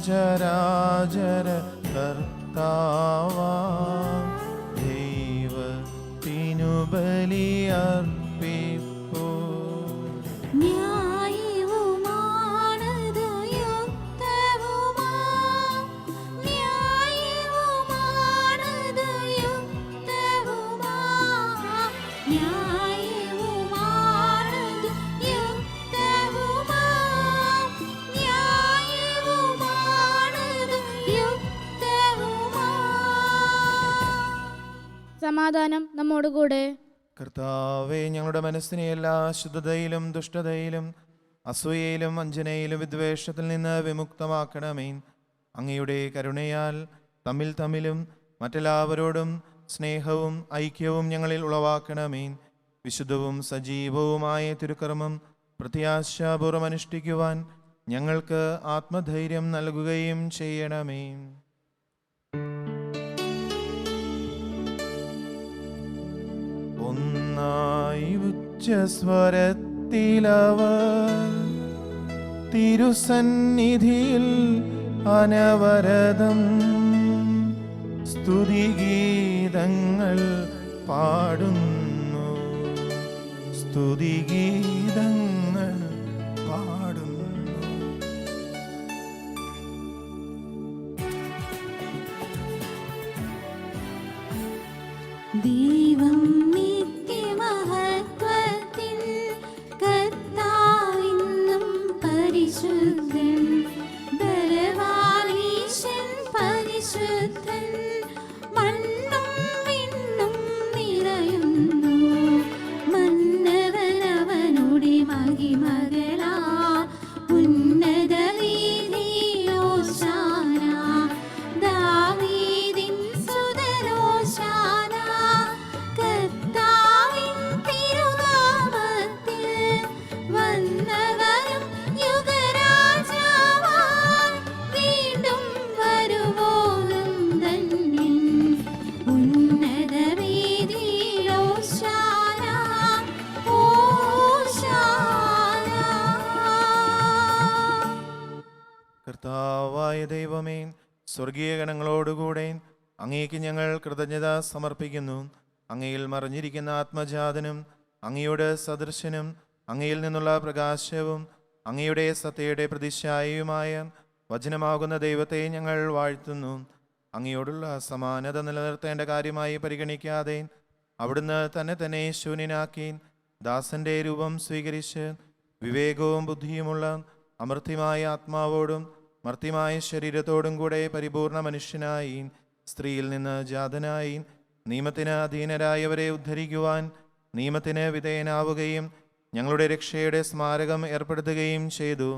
A: ചരാചര കർത്താവാ ദൈവത്തിനു ബലിയർപ്പിപ്പൂ.
B: ന്യായവുമാണതു
E: സമാധാനം നമ്മോടുകൂടെ.
A: കർത്താവേ, ഞങ്ങളുടെ മനസ്സിനെ എല്ലാ അശുദ്ധതയിലും ദുഷ്ടതയിലും അസൂയയിലും വഞ്ചനയിലും വിദ്വേഷത്തിൽ നിന്ന് വിമുക്തമാക്കണമേ. അങ്ങയുടെ കരുണയാൽ തമ്മിലും മറ്റെല്ലാവരോടും സ്നേഹവും ഐക്യവും ഞങ്ങളിൽ ഉളവാക്കണമേ. വിശുദ്ധവും സജീവവുമായ തിരുക്കർമ്മം പ്രത്യാശാപൂർവ്വം അനുഷ്ഠിക്കുവാൻ ഞങ്ങൾക്ക് ആത്മധൈര്യം നൽകുകയും ചെയ്യണമേ. ഒന്നായി ഉച്ചസ്വരത്തിലവർ തിരുസന്നിധിയിൽ അനവരതം സ്തുതിഗീതങ്ങൾ പാടുന്നു, സ്തുതിഗീതങ്ങൾ പാടുന്നു.
B: ദൈവം നിത്യമഹത്വത്തിൻ കർത്താവിന്നും പരിശുദ്ധൻ, ബലവാനീശൻ പരിശുദ്ധൻ, മണ്ണും വിണ്ണും നിറയുന്നു. മന്നവനവനുടെ മഹിമകളാ ഉന്നത വീതിയോശാന, ദാവീദിൻ സുതരോശാന. കർത്താവിൻ തിരുനാമത്തിൽ വന്നവരും യുഗരാജാവായി വീണ്ടും വരുവോരും ധന്യൻ. ഉന്നത വീതിയോശാന, ഓശാന.
A: കർത്താവായ ദൈവമേ, സ്വർഗീയ ഗണങ്ങളോടുകൂടെ അങ്ങേക്ക് ഞങ്ങൾ കൃതജ്ഞത സമർപ്പിക്കുന്നു. അങ്ങയിൽ മറിഞ്ഞിരിക്കുന്ന ആത്മജാതനും അങ്ങയുടെ സദൃശനും അങ്ങയിൽ നിന്നുള്ള പ്രകാശവും അങ്ങയുടെ സത്യയുടെ പ്രതിച്ഛായയുമായ വചനമാകുന്ന ദൈവത്തെ ഞങ്ങൾ വാഴ്ത്തുന്നു. അങ്ങയോടുള്ള സമാനത നിലനിർത്തേണ്ട കാര്യമായി പരിഗണിക്കാതെ അവിടുന്ന് തന്നെ ശൂന്യനാക്കി ദാസന്റെ രൂപം സ്വീകരിച്ച് വിവേകവും ബുദ്ധിയുമുള്ള അമർത്യമായ ആത്മാവോടും മർത്യമായ ശരീരത്തോടും കൂടെ പരിപൂർണ മനുഷ്യനായി സ്ത്രീയിൽ നിന്ന് ജാതനായി നിയമത്തിന് അധീനരായവരെ ഉദ്ധരിക്കുവാൻ നിയമത്തിന് വിധേയനാവുകയും ഞങ്ങളുടെ രക്ഷയുടെ സ്മാരകം ഏർപ്പെടുത്തുകയും ചെയ്തു.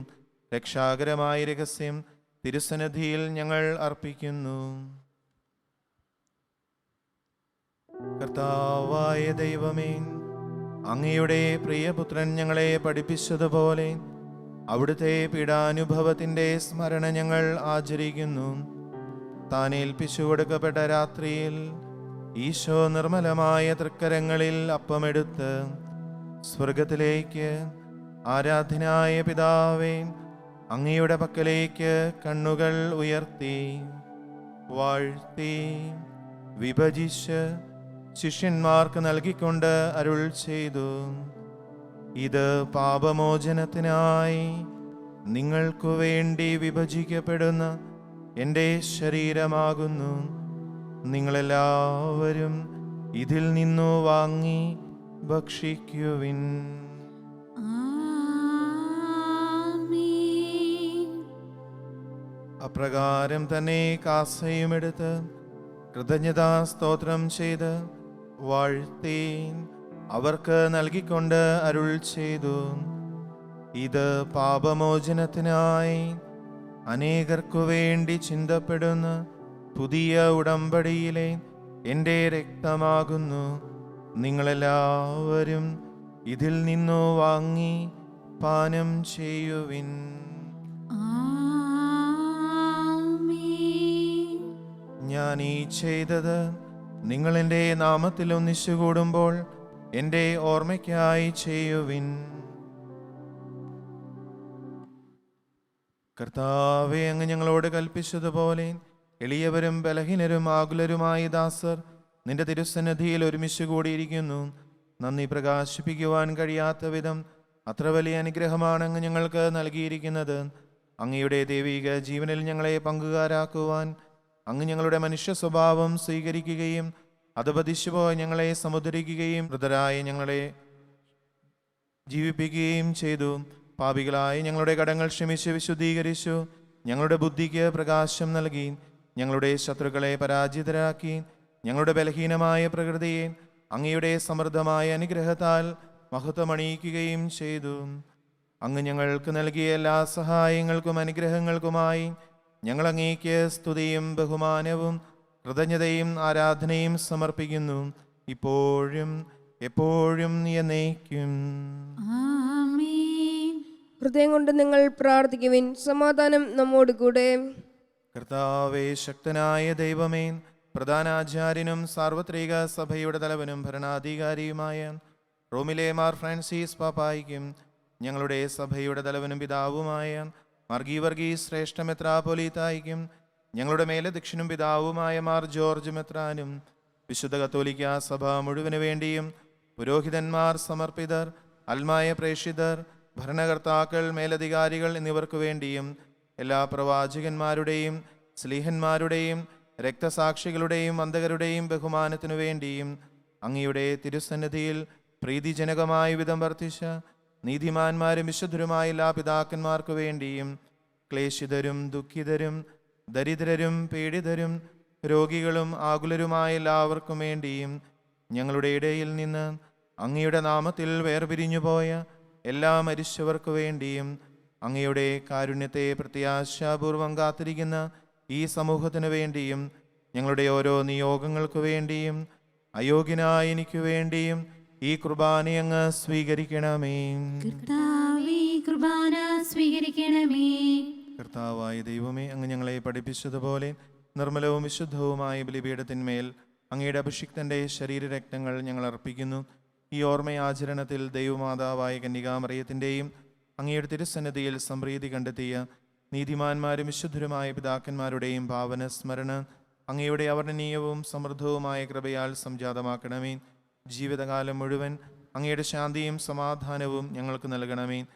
A: രക്ഷാകരമായ രഹസ്യം തിരുസന്നിധിയിൽ ഞങ്ങൾ അർപ്പിക്കുന്നു. കർത്താവായ ദൈവമേ, അങ്ങയുടെ പ്രിയപുത്രൻ ഞങ്ങളെ പഠിപ്പിച്ചതുപോലെ അവിടുത്തെ പീഡാനുഭവത്തിൻ്റെ സ്മരണ ഞങ്ങൾ ആചരിക്കുന്നു. താൻ ഏൽപ്പിച്ചു കൊടുക്കപ്പെട്ട രാത്രിയിൽ ഈശോ നിർമ്മലമായ തൃക്കരങ്ങളിൽ അപ്പമെടുത്ത് സ്വർഗത്തിലേക്ക് ആരാധനായ പിതാവേ അങ്ങയുടെ പക്കലേക്ക് കണ്ണുകൾ ഉയർത്തി വാഴ്ത്തി വിഭജിച്ച് ശിഷ്യന്മാർക്ക് നൽകിക്കൊണ്ട് അരുൾ ചെയ്തു, ഇത് പാപമോചനത്തിനായി നിങ്ങൾക്കു വേണ്ടി വിഭജിക്കപ്പെടുന്ന എൻ്റെ ശരീരമാകുന്നു. നിങ്ങളെല്ലാവരും ഇതിൽ നിന്നു വാങ്ങി ഭക്ഷിക്കുവിൻ. അപ്രകാരം തന്നെ കാസയുമെടുത്ത് കൃതജ്ഞതാ സ്തോത്രം ചെയ്ത് വാഴ്ത്തി അവർക്ക് നൽകിക്കൊണ്ട് അരുൾ ചെയ്തു, ഇത് പാപമോചനത്തിനായി അനേകർക്കു വേണ്ടി ചിന്തപ്പെടുന്ന പുതിയ ഉടമ്പടിയിലെ എൻ്റെ രക്തമാകുന്നു. നിങ്ങളെല്ലാവരും ഇതിൽ നിന്നു വാങ്ങി പാനം ചെയ്യുവിൻ. ഞാൻ ഈ ചെയ്തത് നിങ്ങൾ എൻ്റെ നാമത്തിൽ ഒന്നിച്ചുകൂടുമ്പോൾ എൻ്റെ ഓർമ്മയ്ക്കായി ചെയ്യുവിൻ. കർത്താവേ, അങ്ങ് ഞങ്ങളോട് കൽപ്പിച്ചതുപോലെ എളിയവരും ബലഹീനരും ആകുലരുമായ ദാസർ നിന്റെ തിരുസന്നിധിയിൽ ഒരുമിച്ച് കൂടിയിരിക്കുന്നു. നന്ദി പ്രകാശിപ്പിക്കുവാൻ കഴിയാത്ത വിധം അത്ര വലിയ അനുഗ്രഹമാണ് അങ്ങ് ഞങ്ങൾക്ക് നൽകിയിരിക്കുന്നത്. അങ്ങയുടെ ദൈവിക ജീവനിൽ ഞങ്ങളെ പങ്കുകാരാക്കുവാൻ അങ്ങ് ഞങ്ങളുടെ മനുഷ്യ സ്വഭാവം സ്വീകരിക്കുകയും അധപതിച്ചുപോയി ഞങ്ങളെ സമുദ്ധരിക്കുകയും മൃതരായ ഞങ്ങളെ ജീവിപ്പിക്കുകയും ചെയ്തു. പാപികളായി ഞങ്ങളുടെ കടങ്ങൾ ക്ഷമിച്ച് വിശുദ്ധീകരിച്ചു. ഞങ്ങളുടെ ബുദ്ധിക്ക് പ്രകാശം നൽകി. ഞങ്ങളുടെ ശത്രുക്കളെ പരാജിതരാക്കി ഞങ്ങളുടെ ബലഹീനമായ പ്രകൃതിയെ അങ്ങയുടെ സമൃദ്ധമായ അനുഗ്രഹത്താൽ മഹത്വമണിയിക്കുകയും ചെയ്തു. അങ്ങ് ഞങ്ങൾക്ക് നൽകിയ എല്ലാ സഹായങ്ങൾക്കും അനുഗ്രഹങ്ങൾക്കുമായി ഞങ്ങൾ അങ്ങേക്ക് സ്തുതിയും ബഹുമാനവും കൃതജ്ഞതയും ആരാധനയും സമർപ്പിക്കുന്നു, ഇപ്പോഴും എപ്പോഴും എന്നേക്കും.
B: ആമേൻ.
C: ഹൃദയം കൊണ്ട് നിങ്ങൾ പ്രാർത്ഥിക്കുവിൻ. സമാധാനം നമ്മോട് കൂടെ.
A: കർത്താവേ, ശക്തനായ ദൈവമേ, പ്രധാനാചാര്യനും സാർവത്രിക സഭയുടെ തലവനും ഭരണാധികാരിയുമായ റോമിലെ മാർ ഫ്രാൻസിസ് പാപ്പായിക്കും ഞങ്ങളുടെ സഭയുടെ തലവനും പിതാവുമായ മാർ ഗീവർഗീസ് ശ്രേഷ്ഠ മെത്രാപ്പൊലീത്തായിക്കും ഞങ്ങളുടെ മേലധ്യക്ഷനും പിതാവുമായ മാർ ജോർജ് മെത്രാനും വിശുദ്ധ കത്തോലിക്ക സഭ മുഴുവന് വേണ്ടിയും പുരോഹിതന്മാർ, സമർപ്പിതർ, അൽമായ പ്രേക്ഷിതർ, ഭരണകർത്താക്കൾ, മേലധികാരികൾ എന്നിവർക്കു വേണ്ടിയും എല്ലാ പ്രവാചകന്മാരുടെയും സ്ലീഹന്മാരുടെയും രക്തസാക്ഷികളുടെയും വന്ദകരുടെയും ബഹുമാനത്തിനു വേണ്ടിയും അങ്ങയുടെ തിരുസന്നിധിയിൽ പ്രീതിജനകമായ വിധം വർദ്ധിച്ച നീതിമാന്മാരും വിശുദ്ധരുമായ എല്ലാ പിതാക്കന്മാർക്കു വേണ്ടിയും ക്ലേശിതരും ദുഃഖിതരും ദരിദ്രരും പീഡിതരും രോഗികളും ആകുലരുമായ എല്ലാവർക്കും വേണ്ടിയും ഞങ്ങളുടെ ഇടയിൽ നിന്ന് അങ്ങയുടെ നാമത്തിൽ വേർപിരിഞ്ഞുപോയ എല്ലാ മരിച്ചവർക്കു വേണ്ടിയും അങ്ങയുടെ കാരുണ്യത്തെ പ്രത്യാശാപൂർവം കാത്തിരിക്കുന്ന ഈ സമൂഹത്തിനു വേണ്ടിയും ഞങ്ങളുടെ ഓരോ നിയോഗങ്ങൾക്കു വേണ്ടിയും അയോഗ്യനായ എനിക്ക് വേണ്ടിയും ഈ കുർബാന അങ്ങ് സ്വീകരിക്കണമേ.
B: കർത്താവേ, കുർബാന സ്വീകരിക്കണമേ.
A: കർത്താവായ ദൈവമേ, അങ്ങ് ഞങ്ങളെ പഠിപ്പിച്ചതുപോലെ നിർമ്മലവും വിശുദ്ധവുമായ ബലിപീഠത്തിന്മേൽ അങ്ങയുടെ അഭിഷിക്തന്റെ ശരീരരക്തങ്ങൾ ഞങ്ങൾ അർപ്പിക്കുന്നു. ഈ ഓർമ്മയാചരണത്തിൽ ദൈവമാതാവായ കന്യകാമറിയത്തിൻ്റെയും അങ്ങയുടെ തിരുസന്നിധിയിൽ സംപ്രീതി കണ്ടെത്തിയ നീതിമാന്മാരും വിശുദ്ധരുമായ പിതാക്കന്മാരുടെയും ഭാവന സ്മരണ അങ്ങയുടെ അവർണ്ണനീയവും സമൃദ്ധവുമായ കൃപയാൽ സംജാതമാക്കണമേ. ജീവിതകാലം മുഴുവൻ അങ്ങയുടെ ശാന്തിയും സമാധാനവും ഞങ്ങൾക്ക് നൽകണമേ.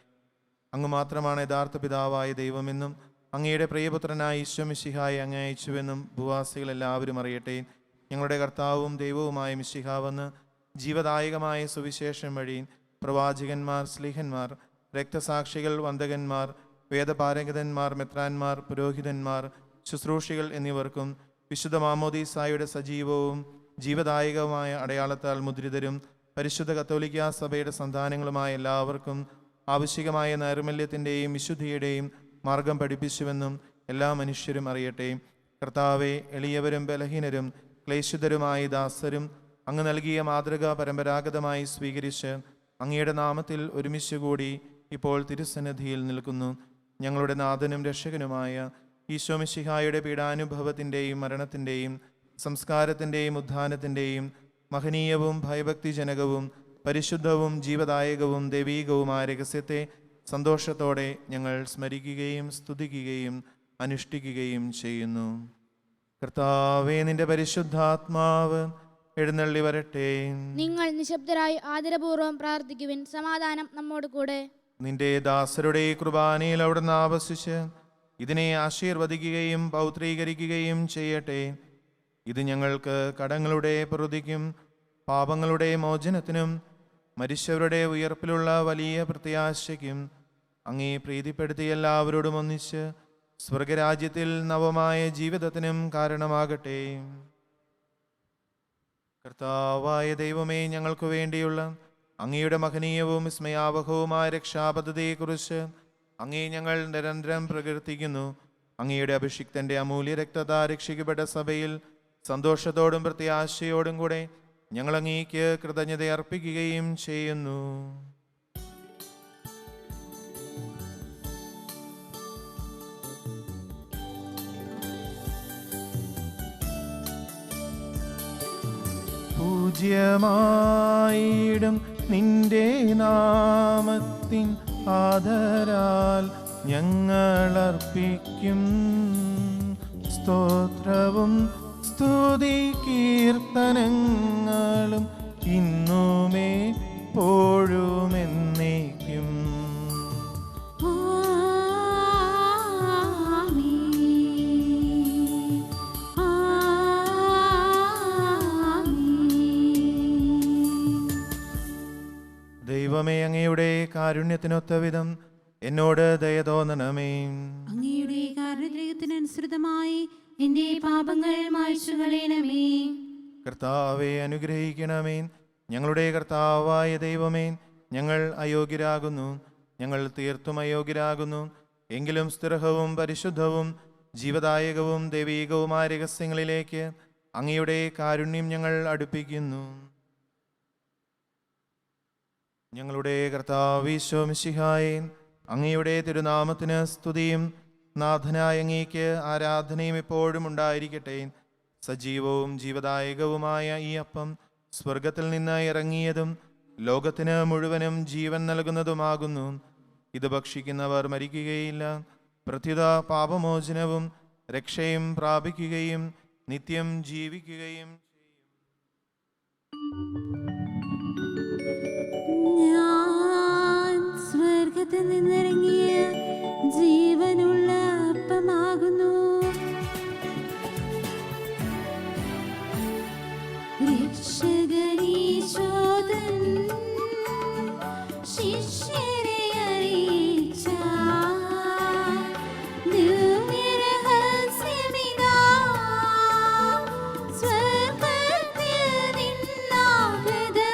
A: അങ്ങ് മാത്രമാണ് യഥാർത്ഥ പിതാവായ ദൈവമെന്നും അങ്ങയുടെ പ്രിയപുത്രനായ ഈശോ മിശിഹായെ അങ്ങ് അയച്ചുവെന്നും ഭൂവാസികളെല്ലാവരും അറിയട്ടെ. ഞങ്ങളുടെ കർത്താവും ദൈവവുമായ മിശിഹാവെന്ന് ജീവദായകമായ സുവിശേഷം വഴി പ്രവാചകന്മാർ, സ്ലീഹന്മാർ, രക്തസാക്ഷികൾ, വന്ദകന്മാർ, വേദപാരംഗതന്മാർ, മെത്രാന്മാർ, പുരോഹിതന്മാർ, ശുശ്രൂഷികൾ എന്നിവർക്കും വിശുദ്ധ മാമോദീസായുടെ സജീവവും ജീവദായകവുമായ അടയാളത്താൽ മുദ്രിതരും പരിശുദ്ധ കത്തോലിക്ക സഭയുടെ സന്താനങ്ങളുമായ എല്ലാവർക്കും ആവശ്യമായ നൈർമല്യത്തിൻ്റെയും വിശുദ്ധിയുടെയും മാർഗം പഠിപ്പിച്ചുവെന്നും എല്ലാ മനുഷ്യരും അറിയട്ടെ. കർത്താവെ, എളിയവരും ബലഹീനരും ക്ലേശിതരുമായ ദാസരും അങ്ങ് നൽകിയ മാതൃക പരമ്പരാഗതമായി സ്വീകരിച്ച് അങ്ങയുടെ നാമത്തിൽ ഒരുമിച്ചുകൂടി ഇപ്പോൾ തിരുസന്നിധിയിൽ നിൽക്കുന്നു. ഞങ്ങളുടെ നാഥനും രക്ഷകനുമായ ഈശോ മിശിഹായുടെ പീഡാനുഭവത്തിൻ്റെയും മരണത്തിൻ്റെയും സംസ്കാരത്തിൻ്റെയും ഉത്ഥാനത്തിൻ്റെയും മഹനീയവും ഭയഭക്തിജനകവും പരിശുദ്ധവും ജീവദായകവും ദൈവീകവുമായ രഹസ്യത്തെ സന്തോഷത്തോടെ ഞങ്ങൾ സ്മരിക്കുകയും സ്തുതിക്കുകയും അനുഷ്ഠിക്കുകയും ചെയ്യുന്നു. കർത്താവേ, നിന്റെ പരിശുദ്ധാത്മാവ് എഴുന്നള്ളി വരട്ടെ.
E: നിങ്ങൾ നിശബ്ദരായി ആദരപൂർവ്വം പ്രാർത്ഥിക്കുവിൻ. സമാധാനം നമ്മോട് കൂടെ.
A: നിന്റെ ദാസരുടെ കുർബാനയിൽ അവിടുന്ന് ആവസിച്ച് ഇതിനെ ആശീർവദിക്കുകയും പൗത്രീകരിക്കുകയും ചെയ്യട്ടെ. ഇത് ഞങ്ങൾക്ക് കടങ്ങളുടെ പ്രതിക്കും പാപങ്ങളുടെ മോചനത്തിനും മരിച്ചവരുടെ ഉയർപ്പിലുള്ള വലിയ പ്രത്യാശയ്ക്കും അങ്ങേ പ്രീതിപ്പെടുത്തിയ എല്ലാവരോടും ഒന്നിച്ച് സ്വർഗരാജ്യത്തിൽ നവമായ ജീവിതത്തിനും കാരണമാകട്ടെ. കർത്താവായ ദൈവമേ, ഞങ്ങൾക്ക് വേണ്ടിയുള്ള അങ്ങയുടെ മഹനീയവും വിസ്മയാവഹവുമായ രക്ഷാപദ്ധതിയെക്കുറിച്ച് അങ്ങേ ഞങ്ങൾ നിരന്തരം പ്രകീർത്തിക്കുന്നു. അങ്ങയുടെ അഭിഷിക്തന്റെ അമൂല്യ രക്തത്താൽ രക്ഷിക്കപ്പെട്ട സഭയിൽ സന്തോഷത്തോടും പ്രത്യാശയോടും കൂടെ ഞങ്ങൾ അങ്ങേക്ക് കൃതജ്ഞത അർപ്പിക്കുകയും ചെയ്യുന്നു. പൂജ്യമായിടും നിന്റെ നാമത്തിൻ ആദരാൽ ഞങ്ങളർപ്പിക്കും സ്തോത്രവും സ്തുതി കീർത്തനങ്ങളും ഇന്നുമേ പോഴുമെന്നേക്കും. ദൈവമേ, അങ്ങയുടെ കാരുണ്യത്തിനൊത്ത വിധം എന്നോട് ദയ തോന്നണമേ.
B: അങ്ങയുടെ കാരുണ്യത്തിനനുസൃതമായി എന്റെ പാപങ്ങൾ മായ്ച്ചു കളയണമേ.
A: കർത്താവെ അനുഗ്രഹിക്കണമേ. ഞങ്ങളുടെ കർത്താവായ ദൈവമേ, ഞങ്ങൾ അയോഗ്യരാകുന്നു, ഞങ്ങൾ തീർത്തും അയോഗ്യരാകുന്നു. എങ്കിലും സ്ഥിരവും പരിശുദ്ധവും ജീവദായകവും ദൈവീകവുമായ രഹസ്യങ്ങളിലേക്ക് അങ്ങയുടെ കാരുണ്യം ഞങ്ങൾ അടുപ്പിക്കുന്നു. ഞങ്ങളുടെ കർത്താവ് ഈശോ മിശിഹായേ, അങ്ങയുടെ തിരുനാമത്തിന് സ്തുതിയും നാഥനായ അങ്ങേക്ക് ആരാധനയും എപ്പോഴും ഉണ്ടായിരിക്കട്ടെ. സജീവവും ജീവദായകവുമായ ഈ അപ്പം സ്വർഗത്തിൽ നിന്ന് ഇറങ്ങിയതും ലോകത്തിന് മുഴുവനും ജീവൻ നൽകുന്നതുമാകുന്നു. ഇത് ഭക്ഷിക്കുന്നവർ മരിക്കുകയില്ല, പ്രത്യുത പാപമോചനവും രക്ഷയും പ്രാപിക്കുകയും നിത്യം ജീവിക്കുകയും
B: ഞാൻ സ്വർഗത്തിൽ നിന്നിറങ്ങിയ ജീവനുള്ള അപ്പമാകുന്നു. രക്ഷകനീശോദൻ ശിഷ്യരെ അറിയിച്ച ദിവ്യരഹസ്യമിതാ, സ്വർഗ്ഗത്തിൽ നിന്നാഗതമാം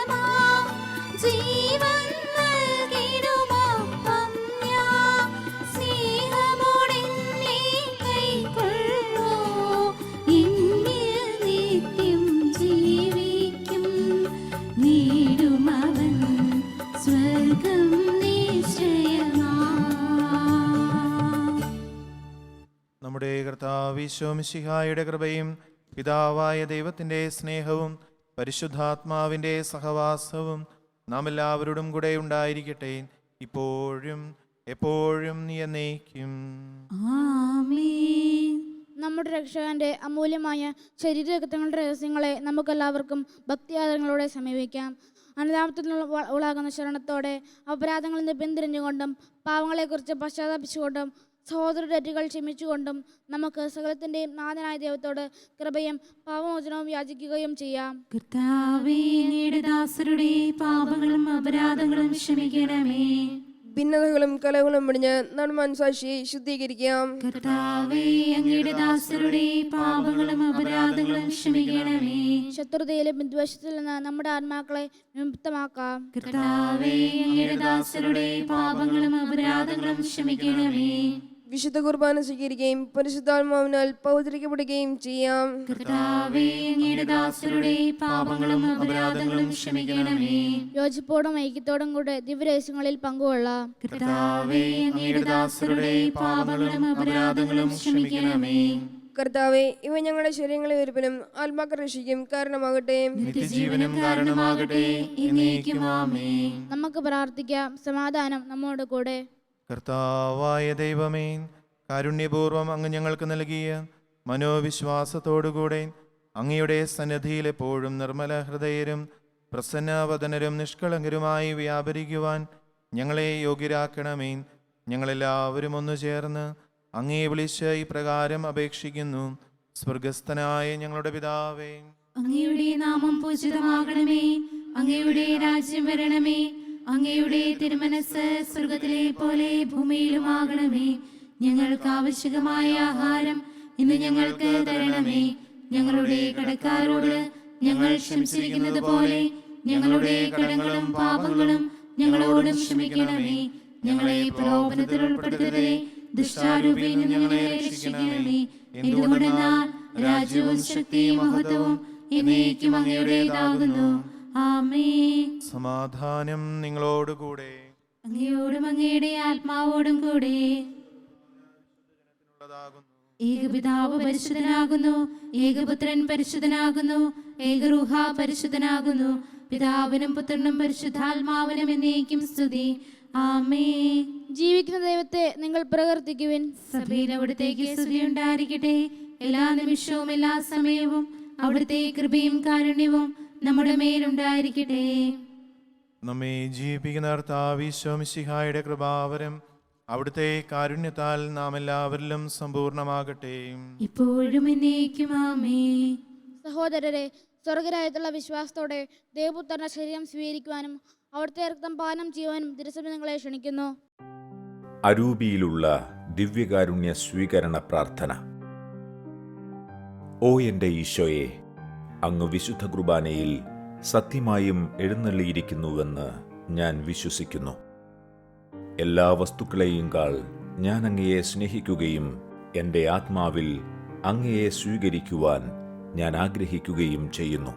B: ജീവൻ നൽകിടുമപ്പം ഞാൻ. സ്നേഹമോടെന്നെ കൈക്കൊള്ളൂ, എന്നിൽ നിത്യം ജീവിക്കും. നേടുമവൻ സ്വർഗം നിശ്ചയമാ.
A: നമ്മുടെ കർത്താവ് ഈശോ മിശിഹായുടെ കൃപയും പിതാവായ ദൈവത്തിൻ്റെ സ്നേഹവും പരിശുദ്ധാത്മാവിൻ്റെ സഹവാസവും നാം എല്ലാവരോടും കൂടെ ഉണ്ടായിരിക്കട്ടെ, ഇപ്പോഴും എപ്പോഴും എന്നേക്കും.
B: ആമേൻ.
E: നമ്മുടെ രക്ഷകന്റെ അമൂല്യമായ ശരീരരക്തങ്ങളുടെ രഹസ്യങ്ങളെ നമുക്കെല്ലാവർക്കും ഭക്തിയാദരങ്ങളോടെ സമീപിക്കാം. അനുതാപത്തിൽ നിന്ന് ഉളാകുന്ന ശരണത്തോടെ അപരാധങ്ങളിൽ നിന്ന് പിന്തിരിഞ്ഞുകൊണ്ടും പാവങ്ങളെക്കുറിച്ച് പശ്ചാത്തപിച്ചുകൊണ്ടും സഹോദര തെറ്റുകൾ ക്ഷമിച്ചുകൊണ്ടും നമുക്ക് സകലത്തിൻ്റെയും നാഥനായ ദൈവത്തോട് കൃപയും പാപമോചനവും യാചിക്കുകയും ചെയ്യാം.
B: കർത്താവേ, അങ്ങയുടെ ദാസരുടെ പാപങ്ങളും അപരാധങ്ങളും ക്ഷമിക്കണമേ.
C: ഭിന്നതകളും കലകളും പിടിഞ്ഞ് നന്മൻസാക്ഷിയെ ശുദ്ധീകരിക്കാം.
B: കർത്താവേ, അങ്ങയുടെ ദാസരുടെ പാപങ്ങളും അപരാധങ്ങളും ക്ഷമിക്കണമേ.
E: ശത്രുതയിലും വിദ്വേഷത്തിൽ നിന്ന് നമ്മുടെ ആത്മാക്കളെ വിമുക്തമാക്കാം.
B: കർത്താവേ, അങ്ങയുടെ ദാസരുടെ പാപങ്ങളും അപരാധങ്ങളും ക്ഷമിക്കണമേ.
C: വിശുദ്ധ കുർബാന സ്വീകരിക്കുകയും പരിശുദ്ധാത്മാവിനാൽ പൗത്രിക്കപ്പെടുകയും ചെയ്യാം.
B: കർത്താവേ, അങ്ങയുടെ ദാസരുടെ പാപങ്ങളും അപരാധങ്ങളും ക്ഷമിക്കണമേ.
E: യോജിപ്പോടും ഐക്യത്തോടും കൂടെ ദിവ്യരഹസ്യങ്ങളിൽ പങ്കുകൊള്ളാം.
B: കർത്താവേ, അങ്ങയുടെ ദാസരുടെ പാപങ്ങളും അപരാധങ്ങളും ക്ഷമിക്കണമേ.
C: കർത്താവെ, ഇവ ഞങ്ങളുടെ ശരീരങ്ങളെ ഒരുപ്പനും ആത്മാക്ക രക്ഷിക്കും കാരണമാകട്ടെ.
A: നിത്യജീവനും കാരണമാകട്ടെ, എന്നേക്കും ആമേൻ.
E: നമുക്ക് പ്രാർത്ഥിക്കാം. സമാധാനം നമ്മോട് കൂടെ.
A: കർത്താവായ ദൈവമേ, കാരുണ്യപൂർവ്വം അങ്ങ് ഞങ്ങൾക്ക് നൽകിയ മനോവിശ്വാസത്തോടുകൂടെ അങ്ങയുടെ സന്നിധിയിൽ എപ്പോഴും നിർമ്മല ഹൃദയരും പ്രസന്നവദനരും നിഷ്കളങ്കരുമായി വ്യാപരിക്കുവാൻ ഞങ്ങളെ യോഗ്യരാക്കണമേ. ഞങ്ങളെല്ലാവരും ഒന്നു ചേർന്ന് അങ്ങേ വിളിച്ച് ഇപ്രകാരം അപേക്ഷിക്കുന്നു. സ്വർഗസ്ഥനായ ഞങ്ങളുടെ പിതാവേ,
B: അങ്ങയുടെ നാമം പൂജിതമാകണമേ. അങ്ങയുടെ രാജ്യം വരണമേ. അങ്ങയുടെ തിരുമനസ് സ്വർഗത്തിലെ പോലെ ഭൂമിയിലുമാകണമേ. ഞങ്ങൾക്ക് ആവശ്യമായ ആഹാരം ഇന്ന് ഞങ്ങൾക്ക് തരണമേ. ഞങ്ങളുടെ കടക്കാരോട് ഞങ്ങൾ ക്ഷമിച്ചിരിക്കുന്നത് പോലെ ഞങ്ങളുടെ കടങ്ങളും പാപങ്ങളും ഞങ്ങളോടും ക്ഷമിക്കണമേ. ഞങ്ങളെ പ്രലോഭനത്തിൽ ഉൾപ്പെടുത്തരുതേ, ദുഷ്ടാരൂപിയിൽ നിന്ന് ഞങ്ങളെ രക്ഷിക്കണമേ. എന്തുകൊണ്ടെന്നാൽ രാജ്യവും ശക്തിയും മഹത്വവും എന്നേക്കും അങ്ങയുടേതാകുന്നു. ആമേൻ.
A: സമാധാനം നിങ്ങളോടുകൂടെ.
B: അങ്ങയോടും അങ്ങയുടെ ആത്മാവോടും കൂടെ. ഏകപിതാവ് പരിശുദ്ധനാകുന്നു, ഏകപുത്രൻ പരിശുദ്ധനാകുന്നു, ഏകരൂഹ പരിശുദ്ധനാകുന്നു. പിതാവിനും പുത്രനും പരിശുദ്ധാത്മാവിനും എന്നേക്കും സ്തുതി. ആമേൻ.
E: ജീവിക്കുന്ന ദൈവത്തെ നിങ്ങൾ പ്രകീർത്തിക്കുവിൻ.
B: സഭയിൽ അവിടുത്തേക്ക് സ്തുതി ഉണ്ടായിരിക്കട്ടെ. എല്ലാ നിമിഷവും എല്ലാ സമയവും അവിടുത്തെ കൃപയും കാരുണ്യവും നമ്മുടെ മേലുണ്ടായിരിക്കട്ടെ.
A: നമ്മെ ജീവിപ്പിക്കുന്ന കർത്താവ് ഈശോ മിശിഹായുടെ കൃപാവരം അവിടുത്തെ കാരുണ്യത്താൽ നാം എല്ലാവരിലും സമ്പൂർണ്ണമാകട്ടെ.
B: ഇപ്പോഴും എന്നേക്കും ആമേൻ.
E: സഹോദരരെ, സ്വർഗരാജ്യത്തുള്ള വിശ്വാസത്തോടെ ദേവപുത്രന്റെ ശരീരം സ്വീകരിക്കുവാനും അവിടുത്തെ രക്തം പാനം ചെയ്യുവാനും തിരുസഭ നിങ്ങളെ ക്ഷണിക്കുന്നു.
F: അരൂപിയിലുള്ള ദിവ്യകാരുണ്യ സ്വീകരണ പ്രാർത്ഥന. ഓ എൻ്റെ ഈശോയെ, അങ്ങ് വിശുദ്ധ കുർബാനയിൽ സത്യമായും എഴുന്നള്ളിയിരിക്കുന്നുവെന്ന് ഞാൻ വിശ്വസിക്കുന്നു. എല്ലാ വസ്തുക്കളെയും കാൾ ഞാൻ അങ്ങയെ സ്നേഹിക്കുകയും എൻ്റെ ആത്മാവിൽ അങ്ങയെ സ്വീകരിക്കുവാൻ ഞാൻ ആഗ്രഹിക്കുകയും ചെയ്യുന്നു.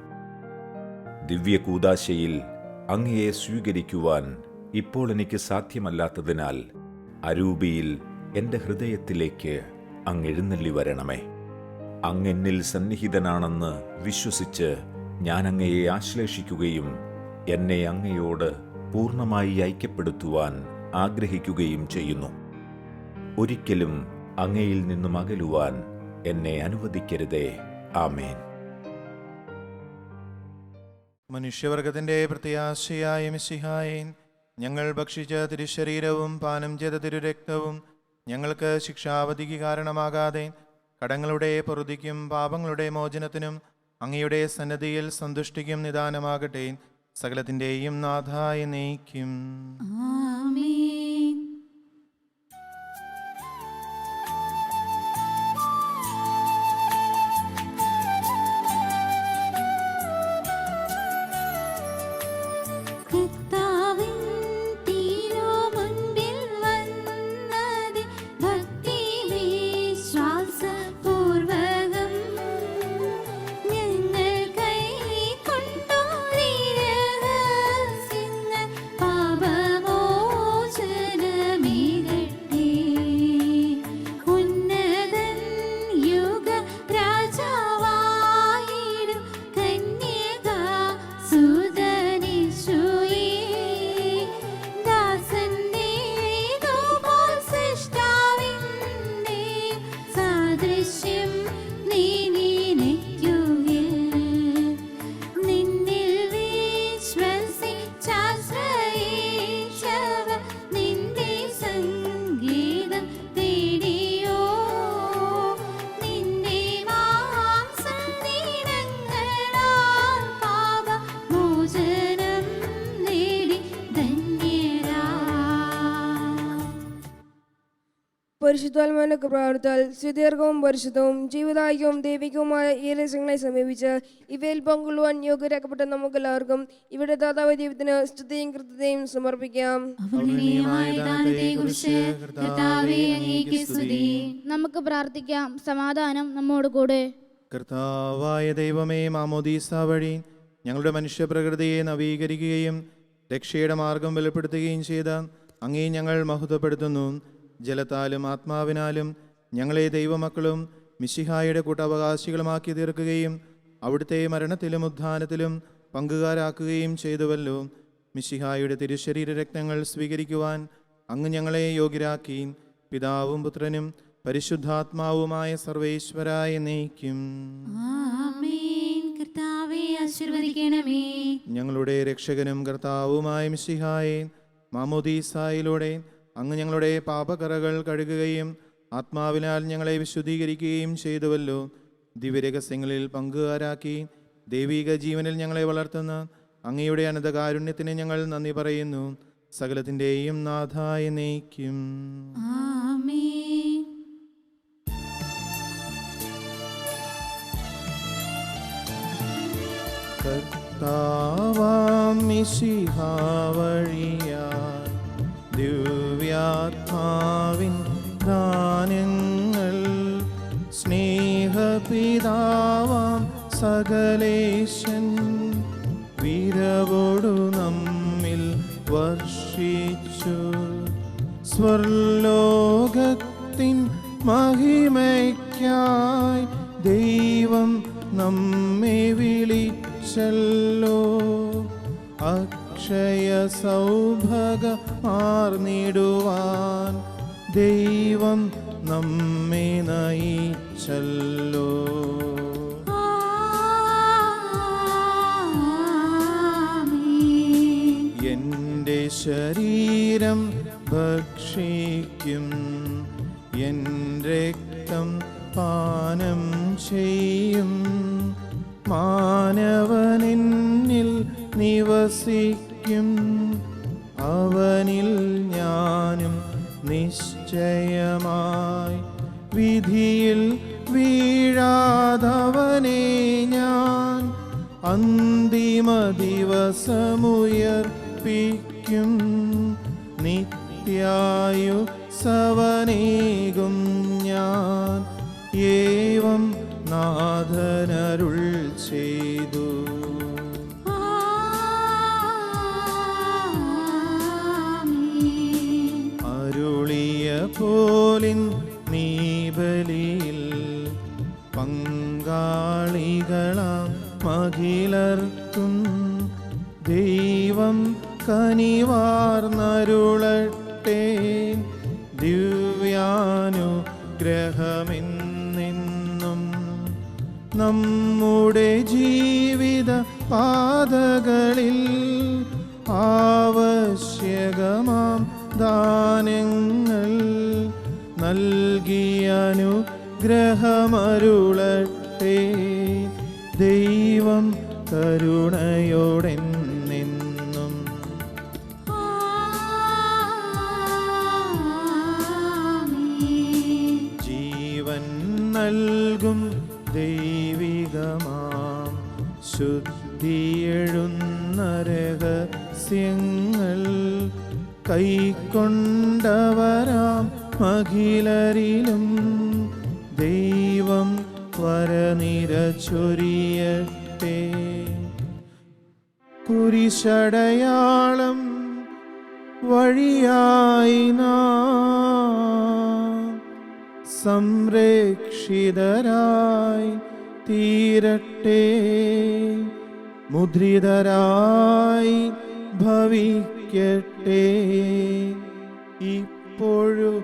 F: ദിവ്യകൂദാശയിൽ അങ്ങയെ സ്വീകരിക്കുവാൻ ഇപ്പോൾ എനിക്ക് സാധ്യമല്ലാത്തതിനാൽ അരൂപിയിൽ എൻ്റെ ഹൃദയത്തിലേക്ക് അങ്ങ് എഴുന്നള്ളി വരണമേ. അങ്ങെന്നിൽ സന്നിഹിതനാണെന്ന് വിശ്വസിച്ച് ഞാൻ അങ്ങയെ ആശ്ലേഷിക്കുകയും എന്നെ അങ്ങയോട് പൂർണ്ണമായി ഐക്യപ്പെടുത്തുവാൻ ആഗ്രഹിക്കുകയും ചെയ്യുന്നു. ഒരിക്കലും അങ്ങയിൽ നിന്നും അകലുവാൻ എന്നെ അനുവദിക്കരുതേ. ആമേൻ.
A: മനുഷ്യവർഗത്തിന്റെ പ്രത്യാശയായ മിശിഹായേ, ഞങ്ങൾ ഭക്ഷിച്ച തിരുശരീരവും പാനം ചെയ്ത തിരുരക്തവും ഞങ്ങൾക്ക് ശിക്ഷാവധിക്ക് കാരണമാകാതെ കടങ്ങളുടെ പൊറുതിക്കും പാപങ്ങളുടെ മോചനത്തിനും അങ്ങയുടെ സന്നദ്ധിയിൽ സന്തുഷ്ടിക്കും നിദാനമാകട്ടെ. സകലത്തിൻ്റെയും നാഥായ നയിക്കും.
B: ആമേൻ. കർത്താവിൻ തിരുമുൻപിൽ വന്നതി ഭക്തി വിശ്വാസപൂർവകം ഞങ്ങൾ കൈക്കൊണ്ടോരീ രഹസ്യങ്ങൾ പാപമോചനമേകട്ടെ. ഉന്നതൻ യുഗരാജാവായിടും കന്യകാസുതനീശോയേ, ദാസന്റേതുപോൽ സൃഷ്ടാവിന്റെ സാദൃശ്യം നീ നിനയ്ക്കുകിൽ. നിന്നിൽ വിശ്വസിച്ചാശ്രയിച്ചവർ നിന്റെ സംഗീതം തേടിയോ. നിന്റെ മാംസദീനങ്ങളാൽ പാപമോചനം നേടി ധന്യരാ.
C: പരിശുദ്ധാത്മാവിന്റെ പ്രവർത്താൽ സുദീർഘവും പരിശുദ്ധവും ജീവിതായികവും ദൈവികവുമായ ഈ രഹസ്യങ്ങളെ സമീപിച്ച് ഇവയിൽ പങ്കുകൊള്ളുവാൻ യോഗ്യരാക്കപ്പെട്ട നമുക്കെല്ലാവർക്കും ഇവിടെ ദാതാവ് ദൈവത്തിന് സ്തുതിയും കൃത്യതയും സമർപ്പിക്കാം.
B: അവർണ്ണീയമായ ദാനത്തെക്കുറിച്ച് കർത്താവേ അങ്ങേക്ക് സ്തുതി.
E: നമുക്ക് പ്രാർത്ഥിക്കാം. സമാധാനം നമ്മോട് കൂടെ.
A: കർത്താവായ ദൈവമേ, മാമോദീസ വഴി ഞങ്ങളുടെ മനുഷ്യപ്രകൃതിയെ നവീകരിക്കുകയും രക്ഷയുടെ മാർഗം വെളിപ്പെടുത്തുകയും ചെയ്ത അങ്ങേ ഞങ്ങൾ മഹത്വപ്പെടുത്തുന്നു. ജലത്താലും ആത്മാവിനാലും ഞങ്ങളെ ദൈവമക്കളും മിശിഹായുടെ കൂട്ടവകാശികളുമാക്കി തീർക്കുകയും അവിടുത്തെ മരണത്തിലും ഉത്ഥാനത്തിലും പങ്കുകാരാക്കുകയും ചെയ്തുവല്ലോ. മിശിഹായുടെ തിരുശരീര രക്തങ്ങൾ സ്വീകരിക്കുവാൻ അങ്ങ് ഞങ്ങളെ യോഗ്യരാക്കി. പിതാവും പുത്രനും പരിശുദ്ധാത്മാവുമായ സർവേശ്വരായ നയിക്കും.
B: ആമേൻ. കർത്താവേ ആശീർവദിക്കണമേ.
A: ഞങ്ങളുടെ രക്ഷകനും കർത്താവുമായ മിശിഹായെ, മാമോദീസായിലൂടെ അങ്ങ് ഞങ്ങളുടെ പാപകറകൾ കഴുകുകയും ആത്മാവിനാൽ ഞങ്ങളെ വിശുദ്ധീകരിക്കുകയും ചെയ്തുവല്ലോ. ദിവ്യരഹസ്യങ്ങളിൽ പങ്കുകാരാക്കി ദൈവിക ജീവനിൽ ഞങ്ങളെ വളർത്തുന്ന അങ്ങയുടെ അനന്തകാരുണ്യത്തിന് ഞങ്ങൾ നന്ദി പറയുന്നു. സകലത്തിൻ്റെയും നാഥായ നയിക്കും.
B: ആമേൻ.
A: കർത്താവാം മിശിഹാ വഴിയായി ദിവ്യാത്മാവിൻ ദാനങ്ങൾ സ്നേഹപിതാവാം സകലേശൻ വിരവോടു നമ്മിൽ വർഷിച്ചു. സ്വർലോകത്തിൻ മഹിമയ്ക്കായി ദൈവം നമ്മെ വിളിച്ചല്ലോ. അക്ഷയ സൗഭഗമാർന്നിടുവാൻ ദൈവം നമ്മെ നയിച്ചല്ലോ.
B: ആമേൻ.
A: എൻ്റെ ശരീരം ഭക്ഷിക്കും, എൻ രക്തം പാനം ചെയ്യും. മാനവനെന്നിൽ നിവസിക്കും, അവനിൽ ഞാനും നിശ്ചയമായി. വിധിയിൽ വീഴാതവനെ ഞാൻ അന്തിമ ദിവസമുയർപ്പിക്കും നിത്യായു സവനേകും ഞാൻ ഏവം നാഥനരുൾ ചെയ്തു. അരുളിയ പോലിൻ നീ ബലിയിൽ പങ്കാളികളാം മകിലർക്കും ദൈവം കനിവാർന്നരുളട്ടെ. ദിവ്യാനുഗ്രഹമെന്നെന്നും നമ്മുടെ ജീവിത പാതകളിൽ ആവശ്യകമാം ദാനങ്ങൾ നൽകിയനുഗ്രഹമരുളട്ടെ. ദൈവം കരുണയോടെന്നെന്നും. ജീവൻ നൽകും ദൈവികമാം ശുദ്ധിയെഴുന്ന രഹസ്യങ്ങൾ കൈക്കൊണ്ടവരാം മഹിലരിലും ദൈവം വരനിര ചൊരിയട്ടെ. കുരിശടയാളം വഴിയായി നാം സംരക്ഷിതരായി തീരട്ടെ. മുദ്രിതരായി ഭവിക്കട്ടെ ഇപ്പോഴും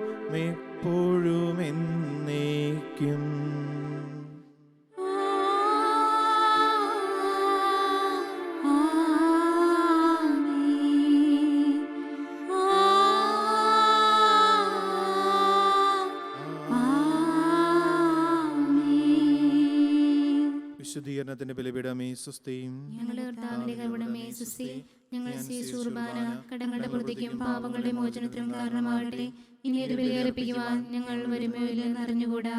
A: എപ്പോഴും എന്നേക്കും. വിശുദ്ധീകരണത്തിന്റെ ബലിപീഠമേ സുസ്തിയും.
B: ഞങ്ങളുടെ കർത്താവിന്റെ കരുണമേ സുസ്തി. ഞങ്ങൾ ശുശ്രൂർബാന കടങ്ങളുടെ പ്രതിക്കും പാപങ്ങളുടെ മോചനത്തിനും കാരണമാകട്ടെ. ഇനി ഒരു ബലിയർപ്പിക്കുവാൻ ഞങ്ങൾ വരുമോ ഇല്ലെന്ന് അറിഞ്ഞുകൂടാ.